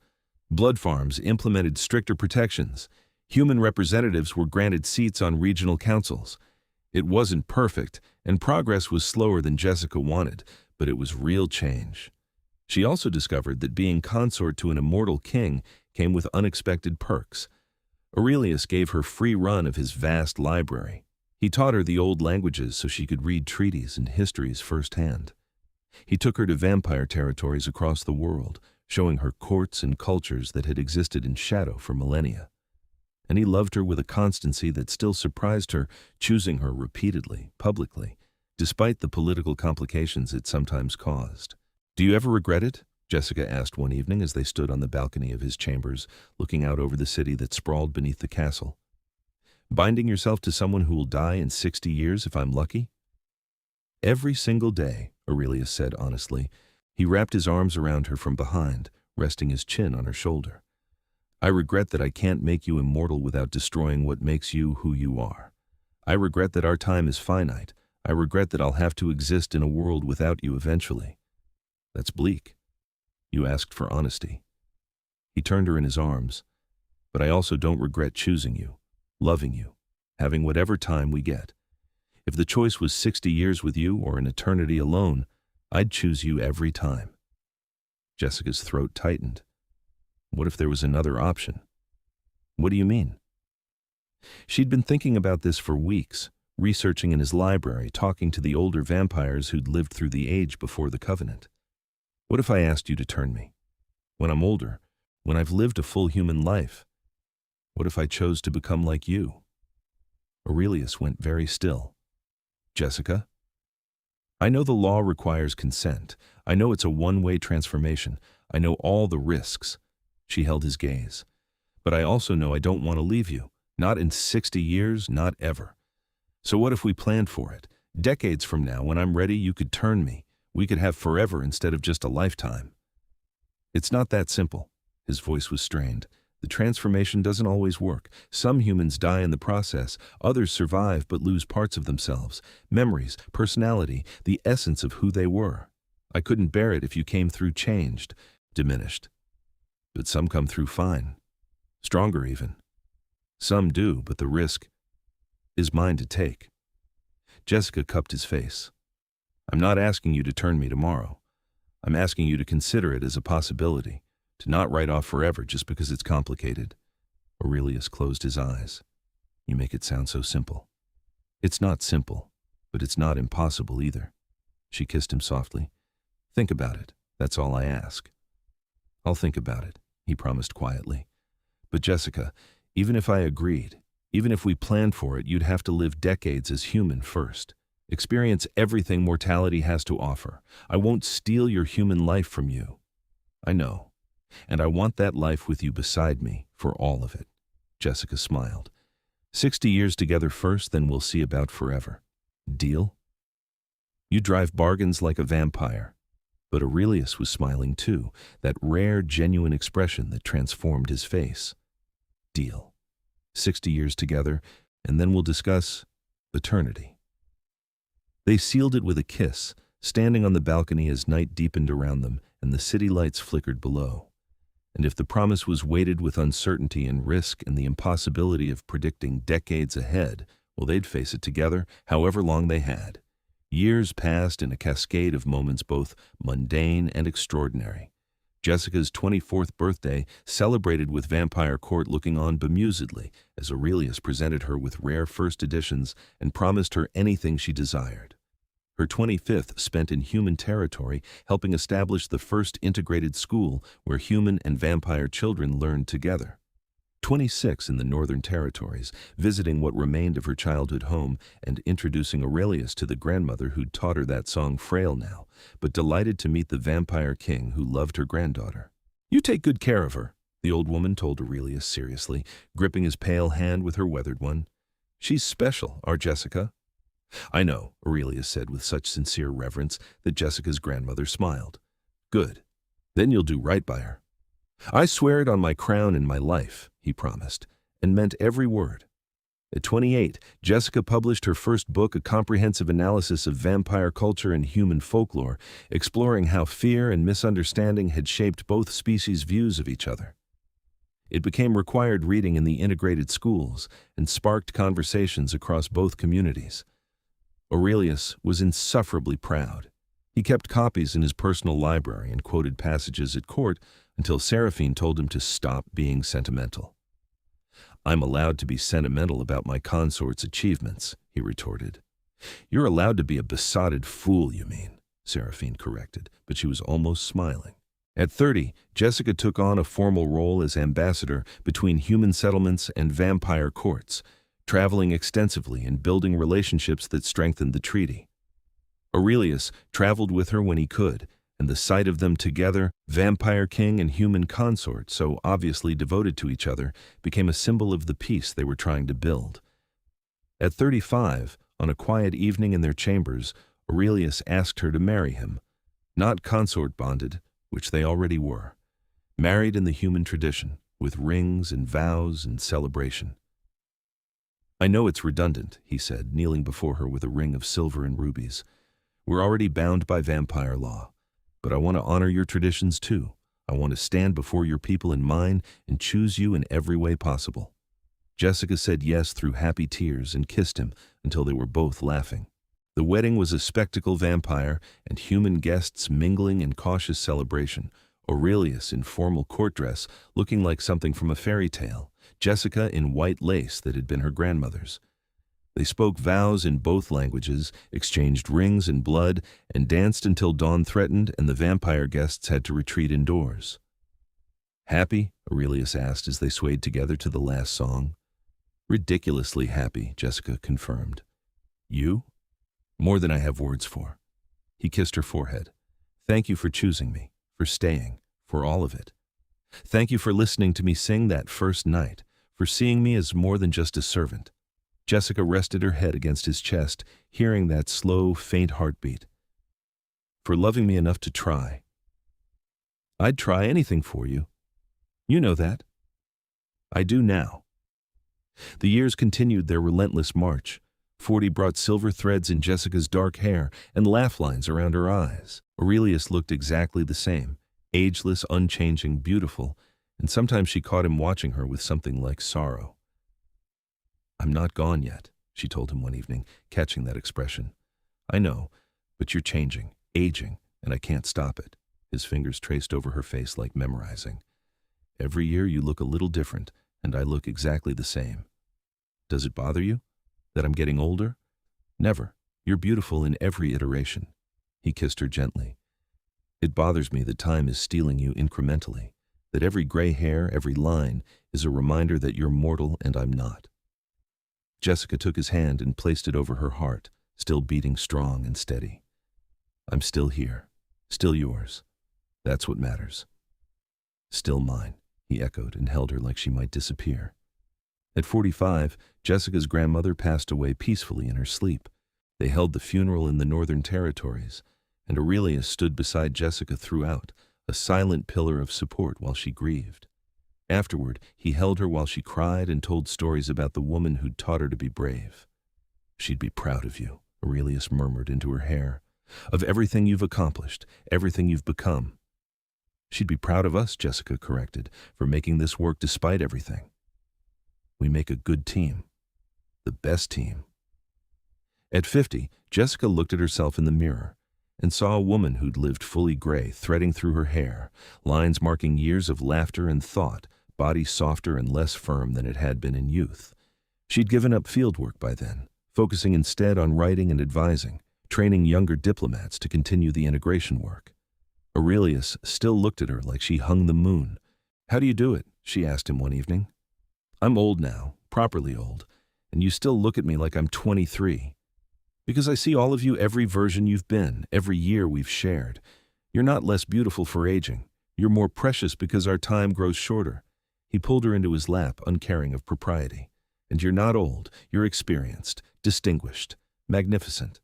Blood farms implemented stricter protections. Human representatives were granted seats on regional councils. It wasn't perfect, and progress was slower than Jessica wanted, but it was real change. She also discovered that being consort to an immortal king came with unexpected perks. Aurelius gave her free run of his vast library. He taught her the old languages so she could read treaties and histories firsthand. He took her to vampire territories across the world, showing her courts and cultures that had existed in shadow for millennia. And he loved her with a constancy that still surprised her, choosing her repeatedly, publicly, despite the political complications it sometimes caused. "Do you ever regret it?" Jessica asked one evening as they stood on the balcony of his chambers, looking out over the city that sprawled beneath the castle. "Binding yourself to someone who will die in 60 years if I'm lucky?" "Every single day," Aurelius said honestly. He wrapped his arms around her from behind, resting his chin on her shoulder. "I regret that I can't make you immortal without destroying what makes you who you are. I regret that our time is finite. I regret that I'll have to exist in a world without you eventually." "That's bleak. You asked for honesty." He turned her in his arms. "But I also don't regret choosing you, loving you, having whatever time we get. If the choice was 60 years with you or an eternity alone, I'd choose you every time." Jessica's throat tightened. What if there was another option? "What do you mean?" She'd been thinking about this for weeks, researching in his library, talking to the older vampires who'd lived through the age before the Covenant. "What if I asked you to turn me? When I'm older, when I've lived a full human life? What if I chose to become like you?" Aurelius went very still. "Jessica? I know the law requires consent. I know it's a one-way transformation. I know all the risks." She held his gaze. "But I also know I don't want to leave you. Not in 60 years, not ever. So what if we planned for it? Decades from now, when I'm ready, you could turn me. We could have forever instead of just a lifetime." "It's not that simple." His voice was strained. "The transformation doesn't always work. Some humans die in the process. Others survive but lose parts of themselves, memories, personality, the essence of who they were. I couldn't bear it if you came through changed, diminished. But some come through fine. Stronger even. Some do, but the risk is mine to take." Jessica cupped his face. "I'm not asking you to turn me tomorrow. I'm asking you to consider it as a possibility, to not write off forever just because it's complicated." Aurelius closed his eyes. "You make it sound so simple." "It's not simple, but it's not impossible either." She kissed him softly. "Think about it. That's all I ask." "I'll think about it," he promised quietly. "But Jessica, even if I agreed, even if we planned for it, you'd have to live decades as human first. Experience everything mortality has to offer. I won't steal your human life from you. I know. And I want that life with you beside me, for all of it." Jessica smiled. 60 years together first, then we'll see about forever. Deal?" "You drive bargains like a vampire." But Aurelius was smiling too, that rare, genuine expression that transformed his face. "Deal. 60 years together, and then we'll discuss eternity." They sealed it with a kiss, standing on the balcony as night deepened around them and the city lights flickered below. And if the promise was weighted with uncertainty and risk and the impossibility of predicting decades ahead, well, they'd face it together, however long they had. Years passed in a cascade of moments both mundane and extraordinary. Jessica's 24th birthday celebrated with Vampire Court looking on bemusedly as Aurelius presented her with rare first editions and promised her anything she desired. Her 25th spent in human territory, helping establish the first integrated school where human and vampire children learned together. 26 in the Northern Territories, visiting what remained of her childhood home and introducing Aurelius to the grandmother who'd taught her that song frail now, but delighted to meet the vampire king who loved her granddaughter. "You take good care of her," the old woman told Aurelius seriously, gripping his pale hand with her weathered one. "She's special, our Jessica." "I know," Aurelius said with such sincere reverence that Jessica's grandmother smiled. "Good. Then you'll do right by her." "I swear it on my crown and my life," he promised, and meant every word. At 28, Jessica published her first book, a comprehensive analysis of vampire culture and human folklore, exploring how fear and misunderstanding had shaped both species' views of each other. It became required reading in the integrated schools and sparked conversations across both communities. Aurelius was insufferably proud. He kept copies in his personal library and quoted passages at court until Seraphine told him to stop being sentimental. "I'm allowed to be sentimental about my consort's achievements," he retorted. "You're allowed to be a besotted fool, you mean," Seraphine corrected, but she was almost smiling. At 30, Jessica took on a formal role as ambassador between human settlements and vampire courts, traveling extensively and building relationships that strengthened the treaty. Aurelius traveled with her when he could, and the sight of them together, vampire king and human consort so obviously devoted to each other, became a symbol of the peace they were trying to build. At 35, on a quiet evening in their chambers, Aurelius asked her to marry him, not consort bonded, which they already were, married in the human tradition, with rings and vows and celebration. "I know it's redundant," he said, kneeling before her with a ring of silver and rubies. "We're already bound by vampire law, but I want to honor your traditions too. I want to stand before your people and mine and choose you in every way possible." Jessica said yes through happy tears and kissed him until they were both laughing. The wedding was a spectacle, vampire and human guests mingling in cautious celebration, Aurelius in formal court dress looking like something from a fairy tale, Jessica in white lace that had been her grandmother's. They spoke vows in both languages, exchanged rings and blood, and danced until dawn threatened and the vampire guests had to retreat indoors. "Happy?" Aurelius asked as they swayed together to the last song. "Ridiculously happy," Jessica confirmed. "You?" "More than I have words for." He kissed her forehead. "Thank you for choosing me, for staying, for all of it. Thank you for listening to me sing that first night, for seeing me as more than just a servant." Jessica rested her head against his chest, hearing that slow, faint heartbeat. "For loving me enough to try. I'd try anything for you. You know that." "I do now." The years continued their relentless march. 40 brought silver threads in Jessica's dark hair and laugh lines around her eyes. Aurelius looked exactly the same, ageless, unchanging, beautiful, and sometimes she caught him watching her with something like sorrow. "I'm not gone yet," she told him one evening, catching that expression. "I know, but you're changing, aging, and I can't stop it." His fingers traced over her face like memorizing. "Every year you look a little different, and I look exactly the same. Does it bother you? That I'm getting older?" "Never. You're beautiful in every iteration." He kissed her gently. "It bothers me that time is stealing you incrementally, that every gray hair, every line, is a reminder that you're mortal and I'm not." Jessica took his hand and placed it over her heart, still beating strong and steady. "I'm still here, still yours. That's what matters." "Still mine," he echoed and held her like she might disappear. At 45, Jessica's grandmother passed away peacefully in her sleep. They held the funeral in the Northern Territories, and Aurelius stood beside Jessica throughout, a silent pillar of support while she grieved. Afterward, he held her while she cried and told stories about the woman who'd taught her to be brave. "She'd be proud of you," Aurelius murmured into her hair, "of everything you've accomplished, everything you've become." "She'd be proud of us," Jessica corrected, "for making this work despite everything. We make a good team, the best team." At 50, Jessica looked at herself in the mirror and saw a woman who'd lived fully gray threading through her hair, lines marking years of laughter and thought, body softer and less firm than it had been in youth. She'd given up fieldwork by then, focusing instead on writing and advising, training younger diplomats to continue the integration work. Aurelius still looked at her like she hung the moon. "How do you do it?" she asked him one evening. "I'm old now, properly old, and you still look at me like I'm 23. Because I see all of you, every version you've been, every year we've shared. You're not less beautiful for aging. You're more precious because our time grows shorter." He pulled her into his lap, uncaring of propriety. "And you're not old. You're experienced, distinguished, magnificent."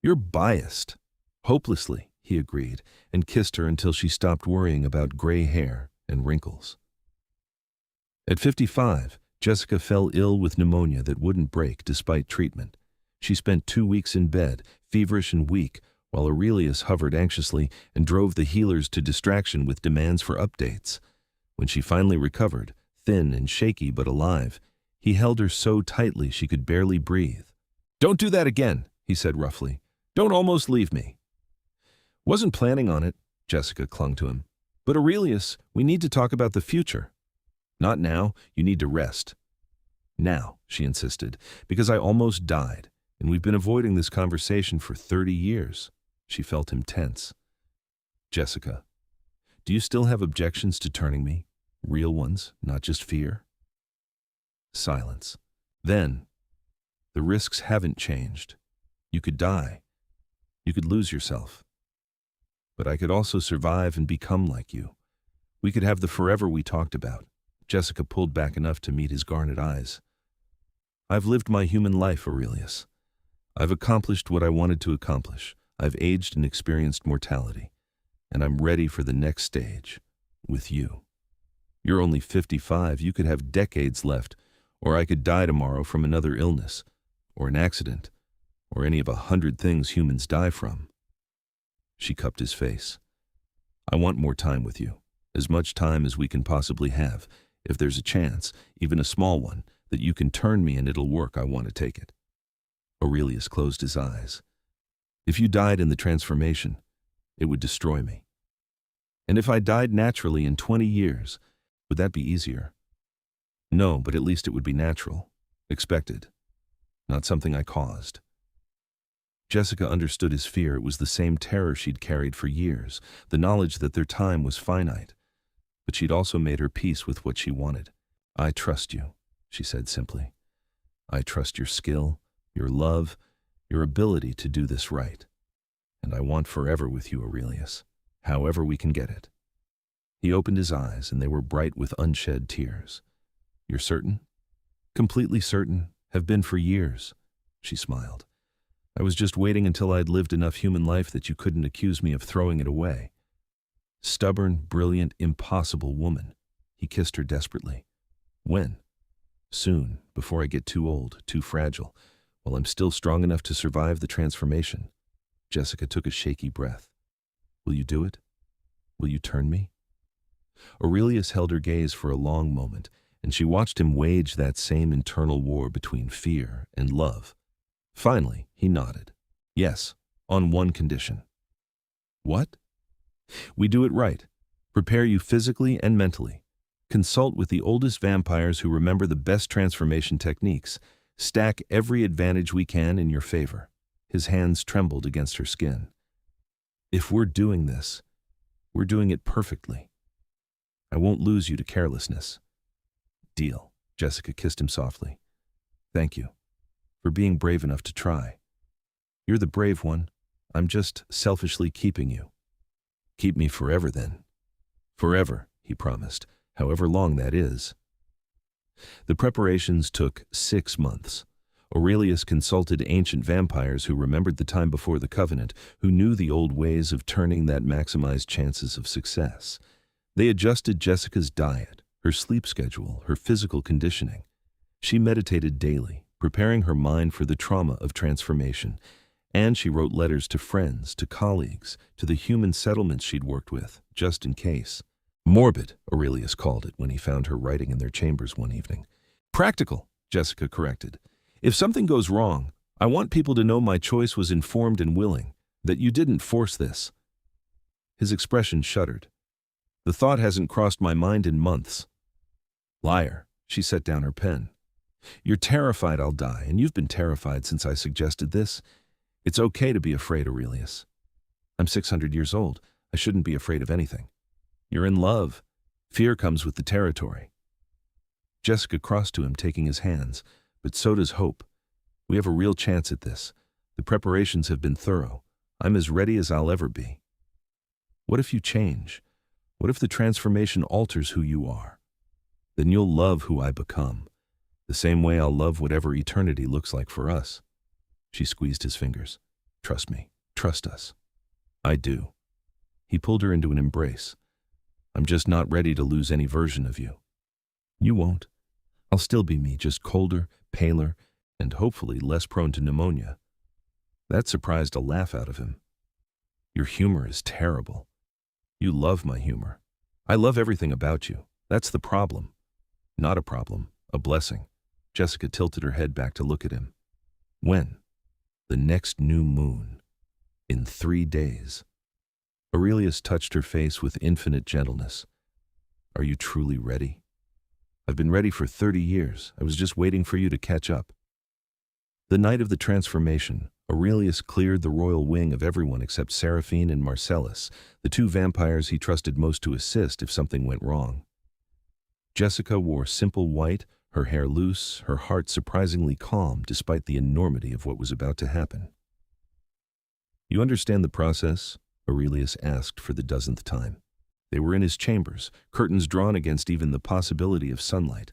"You're biased." "Hopelessly," he agreed, and kissed her until she stopped worrying about gray hair and wrinkles. At 55, Jessica fell ill with pneumonia that wouldn't break despite treatment. She spent 2 weeks in bed, feverish and weak, while Aurelius hovered anxiously and drove the healers to distraction with demands for updates. When she finally recovered, thin and shaky but alive, he held her so tightly she could barely breathe. "Don't do that again," he said roughly. "Don't almost leave me." "Wasn't planning on it," Jessica clung to him. "But Aurelius, we need to talk about the future." "Not now. You need to rest." "Now," she insisted, "because I almost died, and we've been avoiding this conversation for 30 years. She felt him tense. "Jessica, Do you still have objections to turning me? Real ones, not just fear? Silence. Then, the risks haven't changed. You could die. You could lose yourself. But I could also survive and become like you. We could have the forever we talked about. Jessica pulled back enough to meet his garnet eyes. I've lived my human life, Aurelius. I've accomplished what I wanted to accomplish. I've aged and experienced mortality. And I'm ready for the next stage, with you. You're only 55, you could have decades left, or I could die tomorrow from another illness, or an accident, or any of 100 things humans die from. She cupped his face. I want more time with you, as much time as we can possibly have. If there's a chance, even a small one, that you can turn me and it'll work, I want to take it. Aurelius closed his eyes. If you died in the transformation, it would destroy me. And if I died naturally in 20 years, would that be easier? No, but at least it would be natural, expected, not something I caused. Jessica understood his fear. It was the same terror she'd carried for years, the knowledge that their time was finite. But she'd also made her peace with what she wanted. I trust you, she said simply. I trust your skill, your love, your ability to do this right. And I want forever with you, Aurelius, however we can get it. He opened his eyes, and they were bright with unshed tears. You're certain? Completely certain. Have been for years, she smiled. I was just waiting until I'd lived enough human life that you couldn't accuse me of throwing it away. Stubborn, brilliant, impossible woman. He kissed her desperately. When? Soon, before I get too old, too fragile, while I'm still strong enough to survive the transformation. Jessica took a shaky breath. Will you do it? Will you turn me? Aurelius held her gaze for a long moment, and she watched him wage that same internal war between fear and love. Finally, he nodded. Yes, on one condition. What? We do it right. Prepare you physically and mentally. Consult with the oldest vampires who remember the best transformation techniques. Stack every advantage we can in your favor. His hands trembled against her skin. If we're doing this, we're doing it perfectly. I won't lose you to carelessness. Deal. Jessica kissed him softly. Thank you for being brave enough to try. You're the brave one. I'm just selfishly keeping you. Keep me forever, then. Forever, he promised, however long that is. The preparations took 6 months. Aurelius consulted ancient vampires who remembered the time before the Covenant, who knew the old ways of turning that maximized chances of success. They adjusted Jessica's diet, her sleep schedule, her physical conditioning. She meditated daily, preparing her mind for the trauma of transformation, and she wrote letters to friends, to colleagues, to the human settlements she'd worked with, just in case. Morbid, Aurelius called it when he found her writing in their chambers one evening. Practical, Jessica corrected. If something goes wrong, I want people to know my choice was informed and willing, that you didn't force this. His expression shuddered. The thought hasn't crossed my mind in months. Liar, she set down her pen. You're terrified I'll die, and you've been terrified since I suggested this. It's okay to be afraid, Aurelius. I'm 600 years old. I shouldn't be afraid of anything. You're in love. Fear comes with the territory. Jessica crossed to him, taking his hands. But so does hope. We have a real chance at this. The preparations have been thorough. I'm as ready as I'll ever be. What if you change? What if the transformation alters who you are? Then you'll love who I become. The same way I'll love whatever eternity looks like for us. She squeezed his fingers. Trust me. Trust us. I do. He pulled her into an embrace. I'm just not ready to lose any version of you. You won't. I'll still be me, just colder, paler, and hopefully less prone to pneumonia. That surprised a laugh out of him. Your humor is terrible. You love my humor. I love everything about you. That's the problem. Not a problem, a blessing. Jessica tilted her head back to look at him. When? The next new moon. In 3 days. Aurelius touched her face with infinite gentleness. Are you truly ready? I've been ready for 30 years. I was just waiting for you to catch up. The night of the transformation, Aurelius cleared the royal wing of everyone except Seraphine and Marcellus, the two vampires he trusted most to assist if something went wrong. Jessica wore simple white, her hair loose, her heart surprisingly calm despite the enormity of what was about to happen. "You understand the process?" Aurelius asked for the dozenth time. They were in his chambers, curtains drawn against even the possibility of sunlight.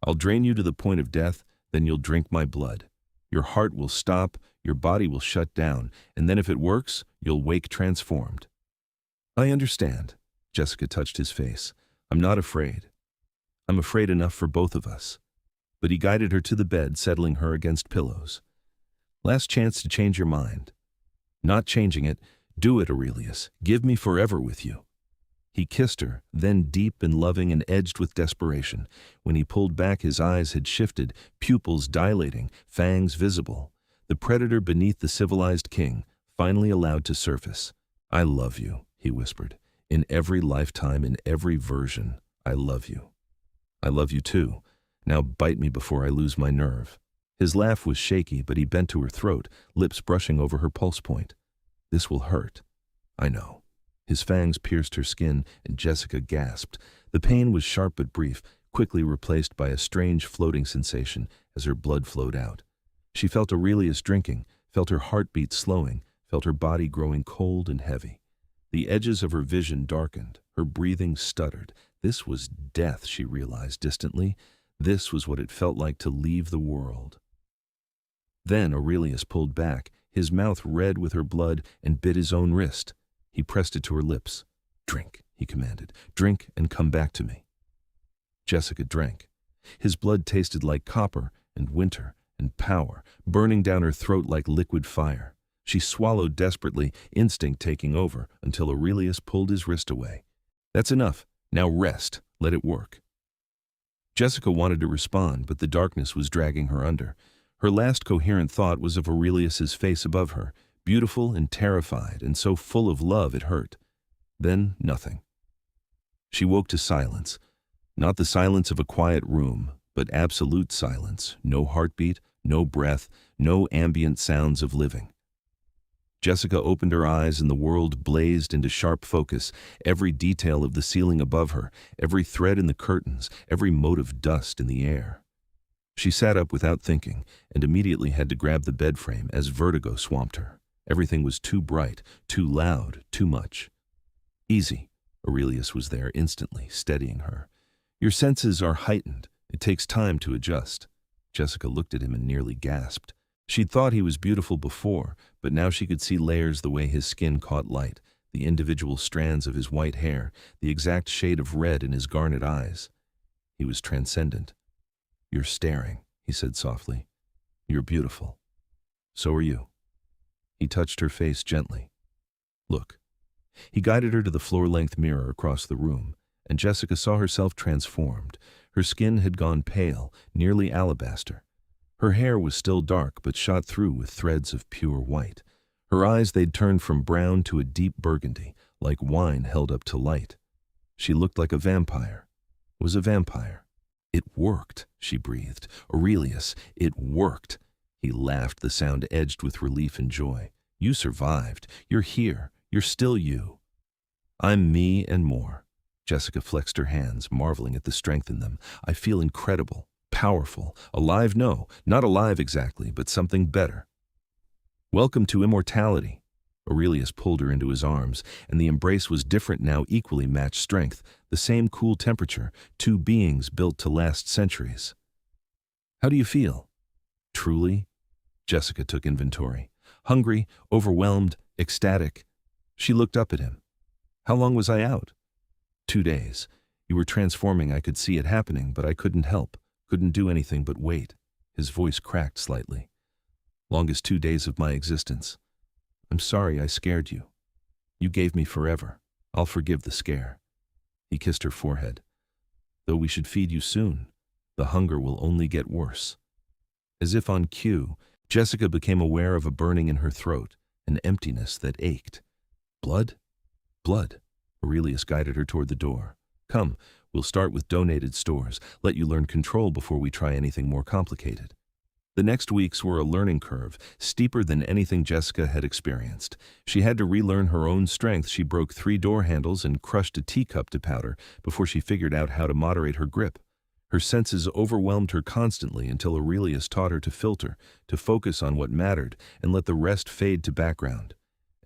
"I'll drain you to the point of death, then you'll drink my blood. Your heart will stop, your body will shut down, and then if it works, you'll wake transformed." "I understand." Jessica touched his face. "I'm not afraid. I'm afraid enough for both of us." But he guided her to the bed, settling her against pillows. "Last chance to change your mind." "Not changing it. Do it, Aurelius. Give me forever with you." He kissed her, then deep and loving and edged with desperation. When he pulled back, his eyes had shifted, pupils dilating, fangs visible. The predator beneath the civilized king, finally allowed to surface. "I love you," he whispered. "In every lifetime, in every version, I love you." "I love you too. Now bite me before I lose my nerve." His laugh was shaky, but he bent to her throat, lips brushing over her pulse point. "This will hurt." "I know." His fangs pierced her skin, and Jessica gasped. The pain was sharp but brief, quickly replaced by a strange floating sensation as her blood flowed out. She felt Aurelius drinking, felt her heartbeat slowing, felt her body growing cold and heavy. The edges of her vision darkened, her breathing stuttered. This was death, she realized distantly. This was what it felt like to leave the world. Then Aurelius pulled back, his mouth red with her blood, and bit his own wrist. He pressed it to her lips. "Drink," he commanded. "Drink and come back to me." Jessica drank. His blood tasted like copper and winter and power, burning down her throat like liquid fire. She swallowed desperately, instinct taking over, until Aurelius pulled his wrist away. "That's enough. Now rest. Let it work." Jessica wanted to respond, but the darkness was dragging her under. Her last coherent thought was of Aurelius's face above her, beautiful and terrified, and so full of love it hurt. Then nothing. She woke to silence. Not the silence of a quiet room, but absolute silence. No heartbeat, no breath, no ambient sounds of living. Jessica opened her eyes and the world blazed into sharp focus. Every detail of the ceiling above her, every thread in the curtains, every mote of dust in the air. She sat up without thinking and immediately had to grab the bed frame as vertigo swamped her. Everything was too bright, too loud, too much. "Easy." Aurelius was there instantly, steadying her. "Your senses are heightened. It takes time to adjust." Jessica looked at him and nearly gasped. She'd thought he was beautiful before, but now she could see layers the way his skin caught light, the individual strands of his white hair, the exact shade of red in his garnet eyes. He was transcendent. "You're staring," he said softly. "You're beautiful. So are you." He touched her face gently. "Look." He guided her to the floor-length mirror across the room, and Jessica saw herself transformed. Her skin had gone pale, nearly alabaster. Her hair was still dark but shot through with threads of pure white. Her eyes, they'd turned from brown to a deep burgundy, like wine held up to light. She looked like a vampire. Was a vampire. "It worked," she breathed. "Aurelius, it worked." He laughed, the sound edged with relief and joy. "You survived. You're here. You're still you." "I'm me and more." Jessica flexed her hands, marveling at the strength in them. "I feel incredible, powerful, alive. No, not alive exactly, but something better." "Welcome to immortality." Aurelius pulled her into his arms, and the embrace was different now, equally matched strength, the same cool temperature, two beings built to last centuries. "How do you feel?" "Truly?" Jessica took inventory. "Hungry, overwhelmed, ecstatic." She looked up at him. "How long was I out?" 2 days. You were transforming. I could see it happening, but I couldn't help, couldn't do anything but wait." His voice cracked slightly. "Longest 2 days of my existence. I'm sorry I scared you. You gave me forever. I'll forgive the scare." He kissed her forehead. "Though we should feed you soon. The hunger will only get worse." As if on cue, Jessica became aware of a burning in her throat, an emptiness that ached. "Blood? Blood." Aurelius guided her toward the door. "Come, we'll start with donated stores, let you learn control before we try anything more complicated." The next weeks were a learning curve, steeper than anything Jessica had experienced. She had to relearn her own strength. She broke 3 door handles and crushed a teacup to powder before she figured out how to moderate her grip. Her senses overwhelmed her constantly until Aurelius taught her to filter, to focus on what mattered, and let the rest fade to background.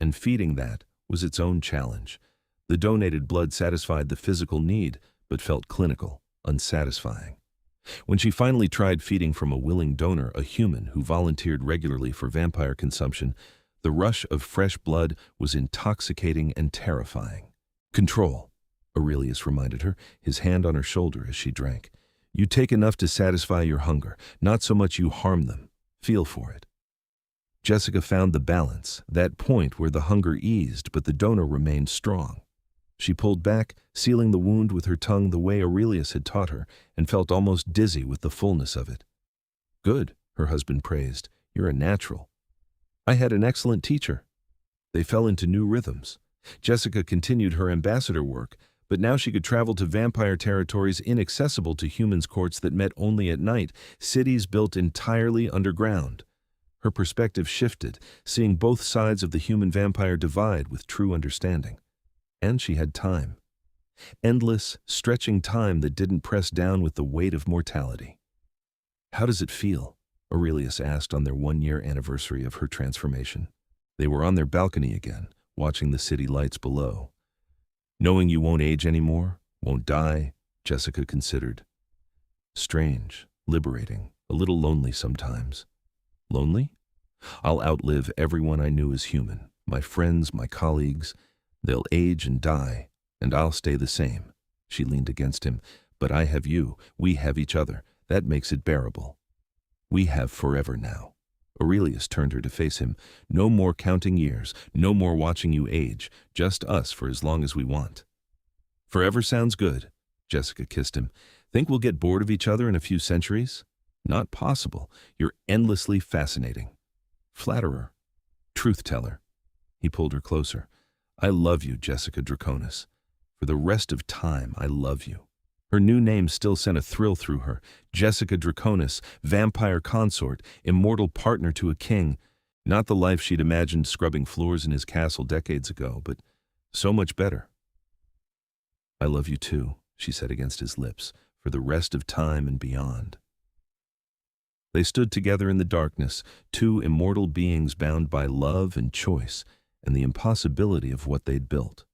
And feeding that was its own challenge. The donated blood satisfied the physical need, but felt clinical, unsatisfying. When she finally tried feeding from a willing donor, a human who volunteered regularly for vampire consumption, the rush of fresh blood was intoxicating and terrifying. "Control," Aurelius reminded her, his hand on her shoulder as she drank. "You take enough to satisfy your hunger, not so much you harm them. Feel for it." Jessica found the balance, that point where the hunger eased but the donor remained strong. She pulled back, sealing the wound with her tongue the way Aurelius had taught her, and felt almost dizzy with the fullness of it. "Good," her husband praised. "You're a natural." "I had an excellent teacher." They fell into new rhythms. Jessica continued her ambassador work, but now she could travel to vampire territories inaccessible to humans, courts that met only at night, cities built entirely underground. Her perspective shifted, seeing both sides of the human-vampire divide with true understanding. And she had time. Endless, stretching time that didn't press down with the weight of mortality. "How does it feel?" Aurelius asked on their 1-year anniversary of her transformation. They were on their balcony again, watching the city lights below. "Knowing you won't age anymore, won't die," Jessica considered. "Strange, liberating, a little lonely sometimes." "Lonely? I'll outlive everyone I knew as human, my friends, my colleagues. They'll age and die, and I'll stay the same." She leaned against him. "But I have you, we have each other. That makes it bearable. We have forever now." Aurelius turned her to face him. "No more counting years, no more watching you age, just us for as long as we want." "Forever sounds good." Jessica kissed him. "Think we'll get bored of each other in a few centuries?" "Not possible. You're endlessly fascinating." "Flatterer. Truth-teller." He pulled her closer. "I love you, Jessica Draconis. For the rest of time, I love you." Her new name still sent a thrill through her. Jessica Draconis, vampire consort, immortal partner to a king. Not the life she'd imagined scrubbing floors in his castle decades ago, but so much better. "I love you too," she said against his lips, "for the rest of time and beyond." They stood together in the darkness, two immortal beings bound by love and choice, and the impossibility of what they'd built.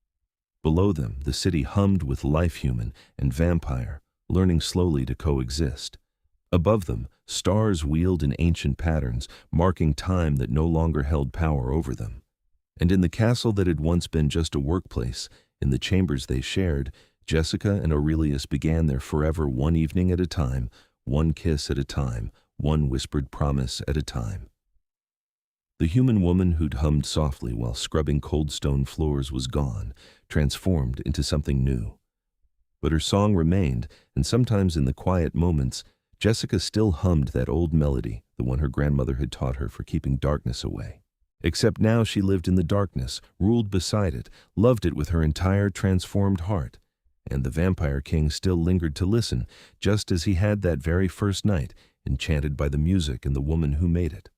Below them, the city hummed with life, human and vampire, learning slowly to coexist. Above them, stars wheeled in ancient patterns, marking time that no longer held power over them. And in the castle that had once been just a workplace, in the chambers they shared, Jessica and Aurelius began their forever, one evening at a time, one kiss at a time, one whispered promise at a time. The human woman who'd hummed softly while scrubbing cold stone floors was gone, transformed into something new. But her song remained, and sometimes in the quiet moments, Jessica still hummed that old melody, the one her grandmother had taught her for keeping darkness away. Except now she lived in the darkness, ruled beside it, loved it with her entire transformed heart. And the vampire king still lingered to listen, just as he had that very first night, enchanted by the music and the woman who made it.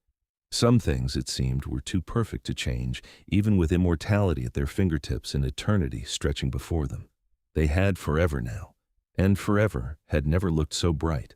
Some things, it seemed, were too perfect to change, even with immortality at their fingertips and eternity stretching before them. They had forever now, and forever had never looked so bright.